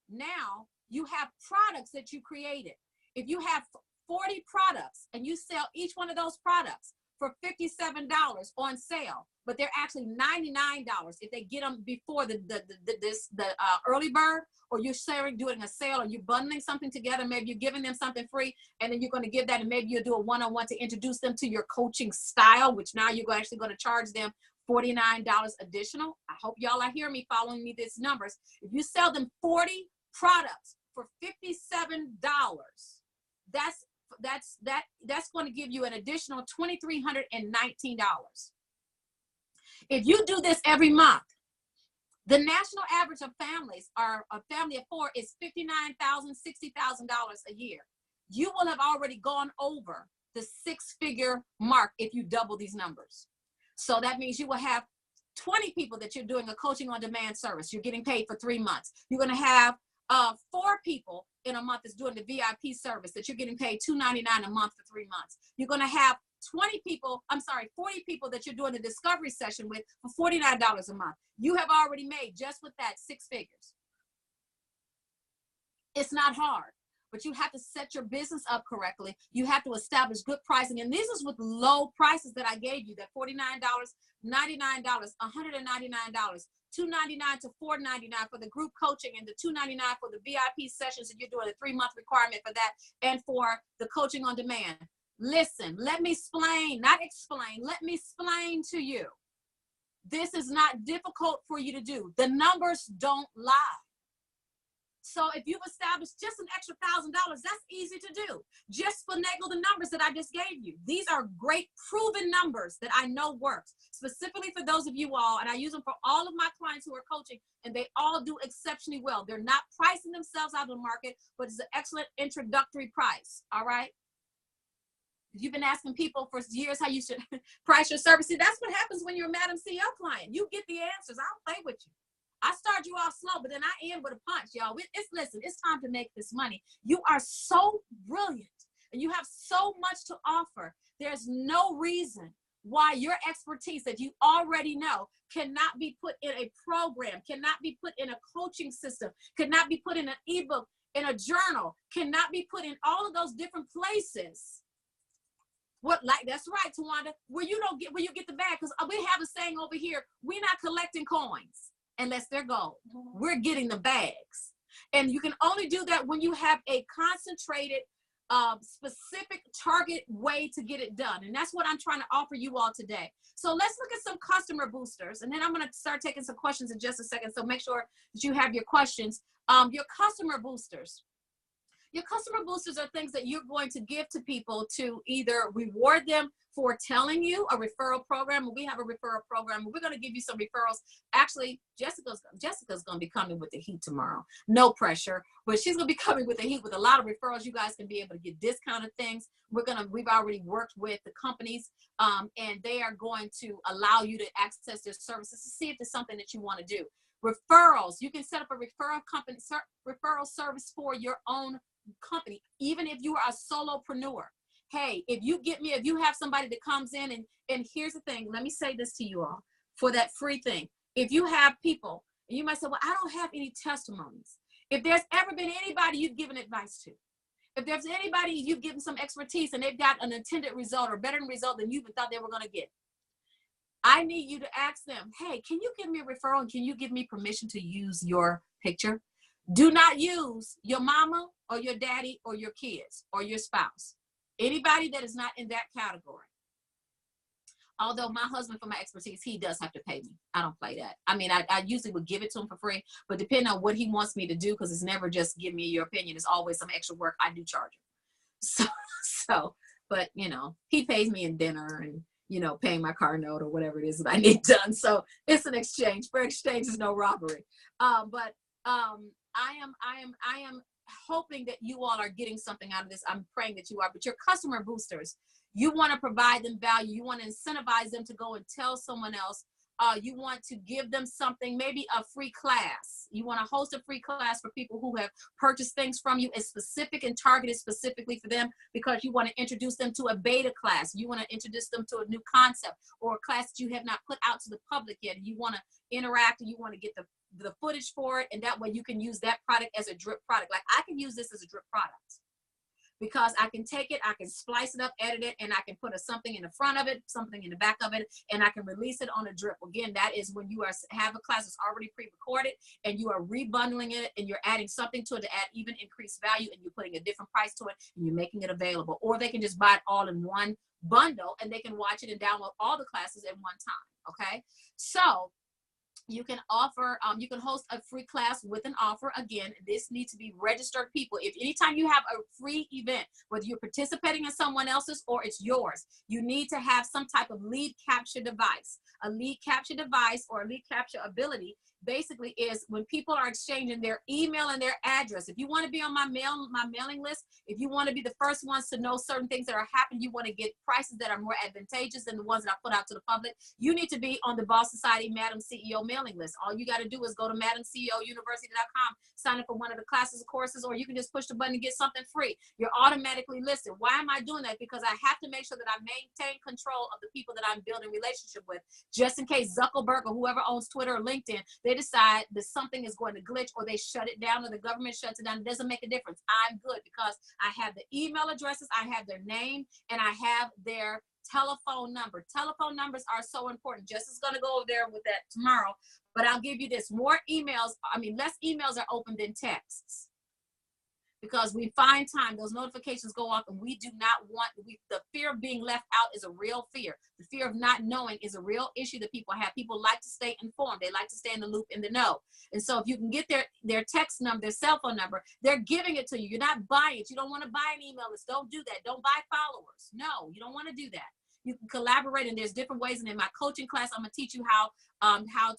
now you have products that you created? If you have 40 products and you sell each one of those products for $57 on sale, but they're actually $99 if they get them before the early bird, or you're doing a sale, or you're bundling something together, maybe you're giving them something free, and then you're going to give that, and maybe you'll do a one-on-one to introduce them to your coaching style, which now you're actually going to charge them $49 additional. I hope y'all are hearing me, following me these numbers. If you sell them 40 products for $57, that's going to give you an additional $2,319. If you do this every month, the national average of families, or a family of 4, is $59,000, $60,000 a year. You will have already gone over the 6-figure mark if you double these numbers. So that means you will have 20 people that you're doing a coaching on demand service. You're getting paid for 3 months. You're going to have 4 people in a month that's doing the VIP service that you're getting paid $299 a month for 3 months. You're going to have 40 people that you're doing the discovery session with for $49 a month. You have already made, just with that, 6 figures. It's not hard, but you have to set your business up correctly. You have to establish good pricing. And this is with low prices that I gave you, that $49, $99, $199, $299 to $499 for the group coaching, and the $299 for the VIP sessions, and you're doing a 3-month requirement for that, and for the coaching on demand. Listen, let me explain to you. This is not difficult for you to do. The numbers don't lie. So if you've established just an extra $1,000, that's easy to do. Just finagle the numbers that I just gave you. These are great proven numbers that I know works, specifically for those of you all, and I use them for all of my clients who are coaching, and they all do exceptionally well. They're not pricing themselves out of the market, but it's an excellent introductory price, all right? You've been asking people for years how you should price your services. That's what happens when you're a MadamCEO client. You get the answers. I don't play with you. I start you off slow, but then I end with a punch, y'all. Listen, it's time to make this money. You are so brilliant, and you have so much to offer. There's no reason why your expertise that you already know cannot be put in a program, cannot be put in a coaching system, cannot be put in an ebook, in a journal, cannot be put in all of those different places. That's right, Tawanda, where you get the bag, because we have a saying over here, we're not collecting coins unless they're gold. We're getting the bags. And you can only do that when you have a concentrated, specific target way to get it done. And that's what I'm trying to offer you all today. So let's look at some customer boosters, and then I'm going to start taking some questions in just a second. So make sure that you have your questions. Your customer boosters. Your customer boosters are things that you're going to give to people to either reward them for telling you a referral program. We have a referral program. We're going to give you some referrals. Actually, Jessica's going to be coming with the heat tomorrow. No pressure, but she's going to be coming with the heat with a lot of referrals. You guys can be able to get discounted things. We've already worked with the companies, and they are going to allow you to access their services to see if there's something that you want to do. Referrals. You can set up a referral service for your own company, even if you are a solopreneur. Hey, if you have somebody that comes in, and here's the thing, let me say this to you all for that free thing. If you have people, and you might say, well, I don't have any testimonies. If there's ever been anybody you've given advice to, if there's anybody you've given some expertise and they've got an intended result or better result than you even thought they were going to get, I need you to ask them, hey, can you give me a referral, and can you give me permission to use your picture? Do not use your mama or your daddy or your kids or your spouse. Anybody that is not in that category. Although my husband, for my expertise, he does have to pay me. I don't play that. I mean, I usually would give it to him for free, but depending on what he wants me to do, because it's never just give me your opinion. It's always some extra work. I do charge him. So, but he pays me in dinner and, paying my car note or whatever it is that I need done. So it's an exchange. Fair exchange is no robbery. But I am hoping that you all are getting something out of this. I'm praying that you are. But your customer boosters, you want to provide them value. You want to incentivize them to go and tell someone else You want to give them something, maybe a free class. You want to host a free class for people who have purchased things from you. It's specific and targeted specifically for them because you want to introduce them to a beta class. You want to introduce them to a new concept or a class that you have not put out to the public yet. You want to interact and you want to get the footage for it. And that way you can use that product as a drip product. Like I can use this as a drip product, because I can take it, I can splice it up, edit it, and I can put something in the front of it, something in the back of it, and I can release it on a drip. Again, that is when you have a class that's already pre-recorded and you are rebundling it and you're adding something to it to add even increased value, and you're putting a different price to it and you're making it available. Or they can just buy it all in one bundle and they can watch it and download all the classes at one time, okay? So you can offer, you can host a free class with an offer. Again, this needs to be registered people. If anytime you have a free event, whether you're participating in someone else's or it's yours, you need to have some type of lead capture device. A lead capture device or a lead capture ability basically is when people are exchanging their email and their address. If you want to be on my mailing list, if you want to be the first ones to know certain things that are happening, you want to get prices that are more advantageous than the ones that I put out to the public, you need to be on the Boss Society Madam CEO mailing list. All you got to do is go to MadamCEOUniversity.com, sign up for one of the classes or courses, or you can just push the button and get something free. You're automatically listed. Why am I doing that? Because I have to make sure that I maintain control of the people that I'm building relationship with, just in case Zuckerberg or whoever owns Twitter or LinkedIn, they decide that something is going to glitch or they shut it down or the government shuts it down. It doesn't make a difference. I'm good because I have the email addresses, I have their name, and I have their telephone number. Telephone numbers are so important. Jess is going to go over there with that tomorrow, but I'll give you this. Less emails are open than texts. Because we find time, those notifications go off, and we do not want, the fear of being left out is a real fear. The fear of not knowing is a real issue that people have. People like to stay informed. They like to stay in the loop, in the know. And so if you can get their text number, their cell phone number, they're giving it to you. You're not buying it. You don't want to buy an email list. Don't do that. Don't buy followers. No, you don't want to do that. You can collaborate, and there's different ways. And in my coaching class, I'm going to teach you how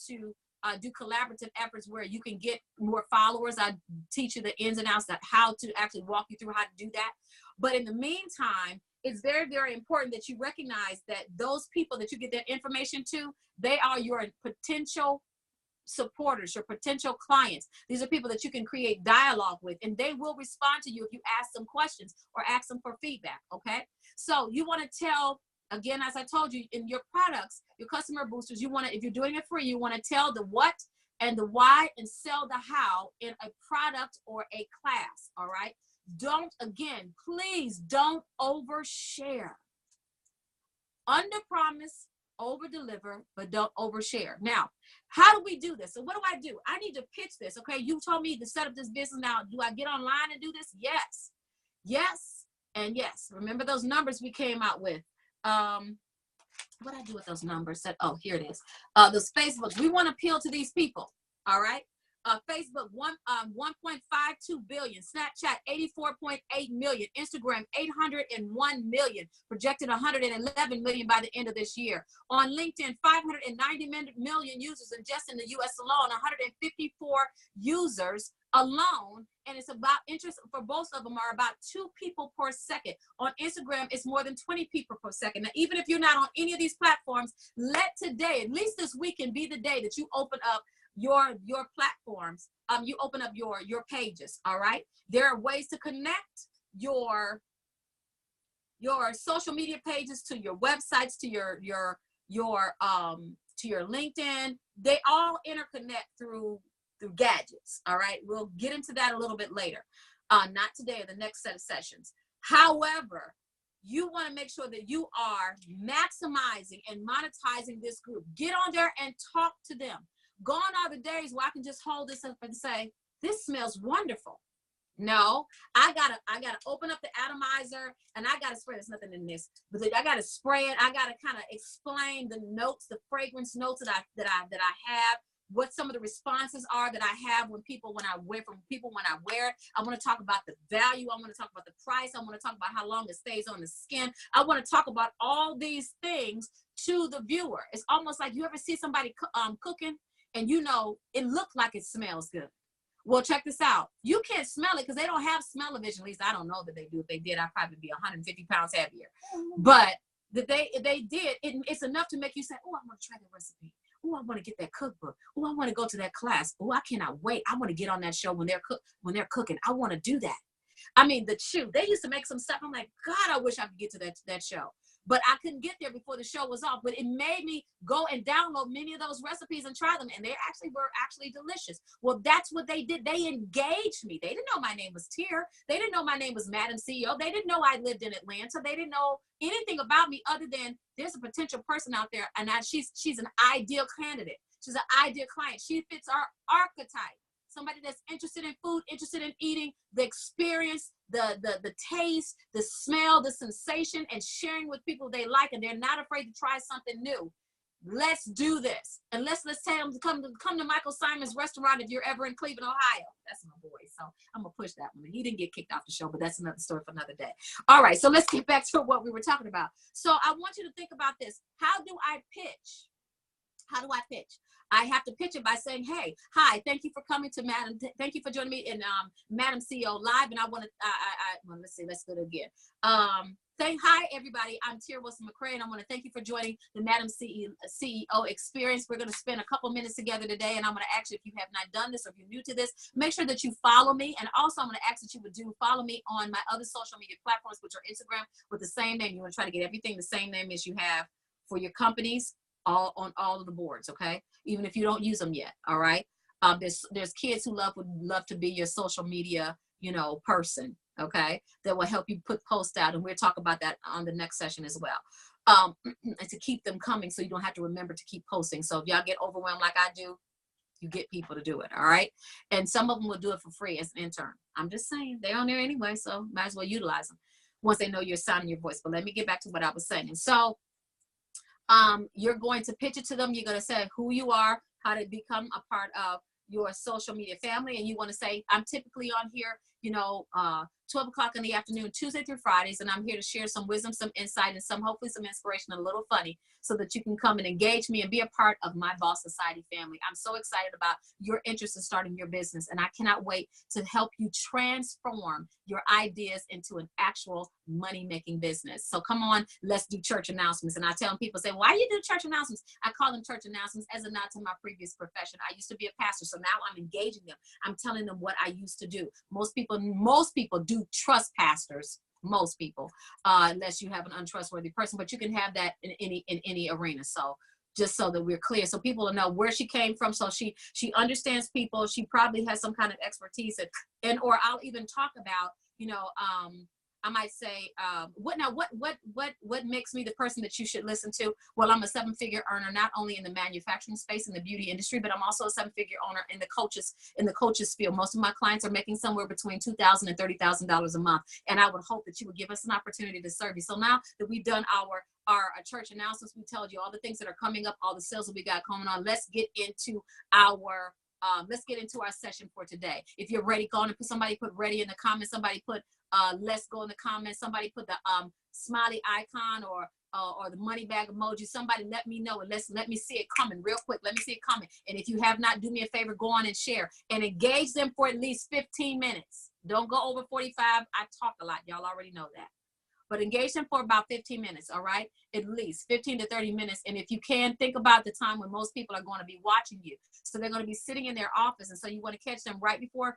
to do collaborative efforts where you can get more followers. I teach you the ins and outs, how to actually walk you through how to do that. But in the meantime, it's very, very important that you recognize that those people that you get their information to, they are your potential supporters, your potential clients. These are people that you can create dialogue with, and they will respond to you if you ask them questions or ask them for feedback, okay? So you want to tell, again, as I told you, in your products, your customer boosters, you want to, if you're doing it free, you want to tell the what and the why and sell the how in a product or a class, all right? Please don't overshare. Under promise, over deliver, but don't overshare. Now, how do we do this? So what do? I need to pitch this, okay? You told me to set up this business. Now, do I get online and do this? Yes, yes, and yes. Remember those numbers we came out with. What I do with those numbers? Oh, here it is. Those Facebook. We want to appeal to these people. All right. Facebook 1.52 billion. Snapchat 84.8 million. Instagram 801 million. Projected 111 million by the end of this year. On LinkedIn 590 million users, and just in the U.S. alone 154 users alone, and it's about interest for both of them are about 2 people per second. On Instagram, it's more than 20 people per second. Now, even if you're not on any of these platforms, let today, at least this weekend, be the day that you open up your platforms. You open up your pages. All right. There are ways to connect your social media pages to your websites, to your LinkedIn. They all interconnect through gadgets. All right. We'll get into that a little bit later. Not today, or the next set of sessions. However, you want to make sure that you are maximizing and monetizing this group. Get on there and talk to them. Gone are the days where I can just hold this up and say, this smells wonderful. No, I gotta open up the atomizer and I gotta spray. There's nothing in this, but I gotta spray it. I gotta kind of explain the notes, the fragrance notes that I have, what some of the responses are that I have when I wear it. I want to talk about the value. I want to talk about the price. I want to talk about how long it stays on the skin. I want to talk about all these things to the viewer. It's almost like you ever see somebody cooking and you know it looks like it smells good. Well, check this out. You can't smell it because they don't have smell-o-vision. At least I don't know that they do. If they did, I'd probably be 150 pounds heavier. But if they did, it's enough to make you say, oh, I want to try the recipe. Oh, I want to get that cookbook. Oh, I want to go to that class. Oh, I cannot wait. I want to get on that show when they're cooking. I want to do that. I mean, they used to make some stuff. I'm like, God, I wish I could get to that show. But I couldn't get there before the show was off. But it made me go and download many of those recipes and try them. And they were actually delicious. Well, that's what they did. They engaged me. They didn't know my name was Tier. They didn't know my name was MadamCEO. They didn't know I lived in Atlanta. They didn't know anything about me other than there's a potential person out there. And she's an ideal candidate. She's an ideal client. She fits our archetype. Somebody that's interested in food, interested in eating, the experience, the taste, the smell, the sensation, and sharing with people they like, and they're not afraid to try something new. Let's do this. And let's tell them to come to Michael Simon's restaurant if you're ever in Cleveland, Ohio. That's my boy. So I'm going to push that one. He didn't get kicked off the show, but that's another story for another day. All right, so let's get back to what we were talking about. So I want you to think about this. How do I pitch? How do I pitch? I have to pitch it by saying, hey, hi, thank you for coming to thank you for joining me in MadamCEO Live. And I want to, well, let's do it again. Hi, everybody. I'm Tier Wilson McCray, and I want to thank you for joining the MadamCEO experience. We're going to spend a couple minutes together today, and I'm going to ask you, if you have not done this or if you're new to this, make sure that you follow me. And also, I'm going to ask that you would follow me on my other social media platforms, which are Instagram with the same name. You want to try to get everything the same name as you have for your companies. On all of the boards, okay? Even if you don't use them yet, all right? There's kids who would love to be your social media, person, okay? That will help you put posts out, and we'll talk about that on the next session as well. And to keep them coming, so you don't have to remember to keep posting. So if y'all get overwhelmed like I do, you get people to do it, all right? And some of them will do it for free as an intern. I'm just saying, they're on there anyway, so might as well utilize them once they know your sound and your voice. But let me get back to what I was saying. And so you're going to pitch it to them. You're going to say who you are, how to become a part of your social media family. And you want to say, I'm typically on here, 12 o'clock in the afternoon, Tuesday through Fridays. And I'm here to share some wisdom, some insight, and hopefully some inspiration, a little funny, so that you can come and engage me and be a part of my Boss Society family. I'm so excited about your interest in starting your business. And I cannot wait to help you transform your ideas into an actual money-making business. So come on, let's do church announcements. And I tell people, say, why do you do church announcements? I call them church announcements as a nod to my previous profession. I used to be a pastor, so now I'm engaging them. I'm telling them what I used to do. Most people do trust pastors. Most people, unless you have an untrustworthy person, but you can have that in any arena. So just so that we're clear, so people will know where she came from. So she understands people. She probably has some kind of expertise, or I'll even talk about, I might say, what makes me the person that you should listen to? Well, I'm a 7-figure earner, not only in the manufacturing space and the beauty industry, but I'm also a 7-figure owner in the coaches field. Most of my clients are making somewhere between $2,000 and $30,000 a month. And I would hope that you would give us an opportunity to serve you. So now that we've done our church announcements, we told you all the things that are coming up, all the sales that we got coming on. Let's get into our session for today. If you're ready, go on and somebody put ready in the comments. Somebody put let's go in the comments. Somebody put the smiley icon or the money bag emoji. Somebody let me know, and let me see it coming real quick. Let me see it coming. And if you have not, do me a favor, go on and share and engage them for at least 15 minutes. Don't go over 45. I talk a lot. Y'all already know that. But engage them for about 15 minutes, all right? At least 15 to 30 minutes. And if you can, think about the time when most people are going to be watching you. So they're going to be sitting in their office. And so you want to catch them right before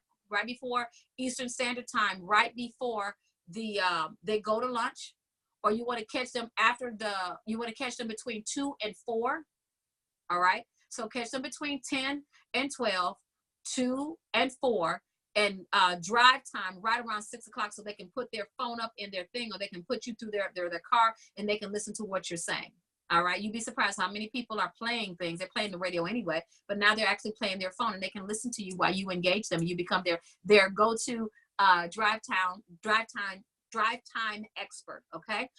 Eastern Standard Time, right before they go to lunch. Or you want to catch them between 2 and 4, all right? So catch them between 10 and 12, 2 and 4, and drive time right around 6 o'clock, so they can put their phone up in their thing, or they can put you through their car, and they can listen to what you're saying. All right, you'd be surprised how many people are playing things. They're playing the radio anyway, but now they're actually playing their phone, and they can listen to you while you engage them. You become their go-to drive time expert. Okay.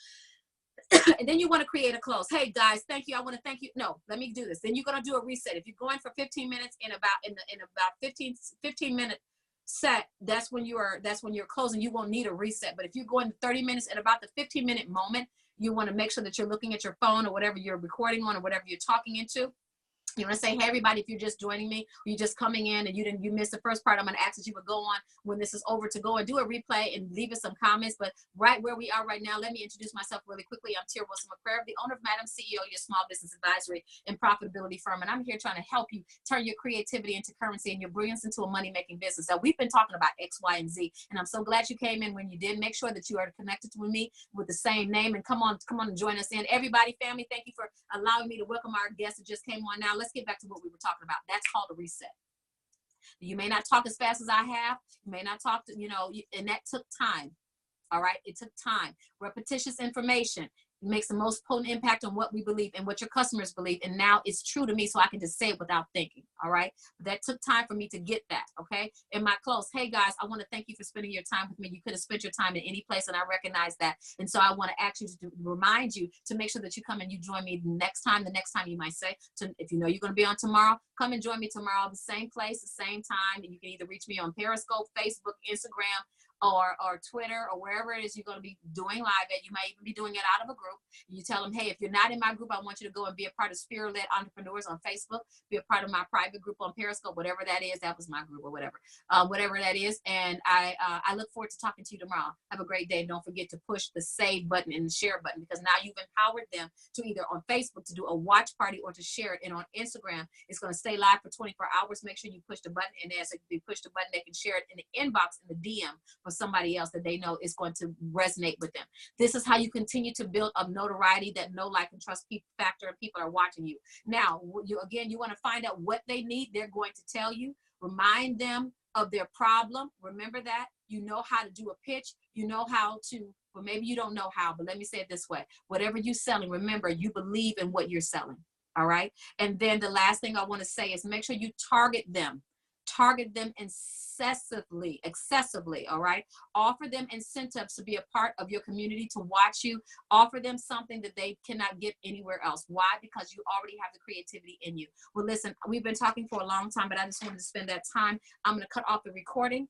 And then you want to create a close. Hey guys, thank you. I want to thank you. No, let me do this. Then you're going to do a reset. If you're going for 15 minutes in about 15 minute set, that's when you're closing. You won't need a reset. But if you're going 30 minutes at about the 15-minute moment, you want to make sure that you're looking at your phone or whatever you're recording on or whatever you're talking into. You want to say, hey, everybody, if you're just joining me, or you're just coming in and you missed the first part, I'm going to ask that you would go on when this is over to go and do a replay and leave us some comments. But right where we are right now, let me introduce myself really quickly. I'm Tia Wilson-McCrary, the owner of MadamCEO, your small business advisory and profitability firm. And I'm here trying to help you turn your creativity into currency and your brilliance into a money-making business. So we've been talking about X, Y, and Z. And I'm so glad you came in when you did. Make sure that you are connected with me with the same name. And come on and join us in. Everybody, family, thank you for allowing me to welcome our guest that just came on now. Let's get back to what we were talking about. That's called a reset. You may not talk as fast as I have. You may not talk to, and that took time. All right. It took time. Repetitious information makes the most potent impact on what we believe and what your customers believe. And now it's true to me, so I can just say it without thinking. All right. But that took time for me to get that. Okay. In my close, hey guys, I want to thank you for spending your time with me. You could have spent your time in any place, and I recognize that. And so I want to ask you to remind you to make sure that you come and you join me the next time you might say, if you know you're going to be on tomorrow, come and join me tomorrow, the same place, the same time. And you can either reach me on Periscope, Facebook, Instagram, or Twitter, or wherever it is you're going to be doing live at. You might even be doing it out of a group. You tell them, hey, if you're not in my group, I want you to go and be a part of Spirit-Led Entrepreneurs on Facebook, be a part of my private group on Periscope, whatever that is. That was my group, or whatever that is. And I look forward to talking to you tomorrow. Have a great day. And don't forget to push the save button and the share button, because now you've empowered them to either on Facebook to do a watch party or to share it. And on Instagram, it's going to stay live for 24 hours. Make sure you push the button, and as you push the button, they can share it in the inbox, in the DM, for somebody else that they know is going to resonate with them. This is how you continue to build a notoriety, that know, like, and trust factor, and people are watching you. Now, you want to find out what they need. They're going to tell you. Remind them of their problem. Remember that. You know how to do a pitch. You know how to, well, maybe you don't know how, but let me say it this way. Whatever you're selling, remember, you believe in what you're selling. All right. And then the last thing I want to say is make sure you target them excessively, all right? Offer them incentives to be a part of your community, to watch you. Offer them something that they cannot get anywhere else. Why? Because you already have the creativity in you. Well, listen, we've been talking for a long time, but I just wanted to spend that time. I'm going to cut off the recording.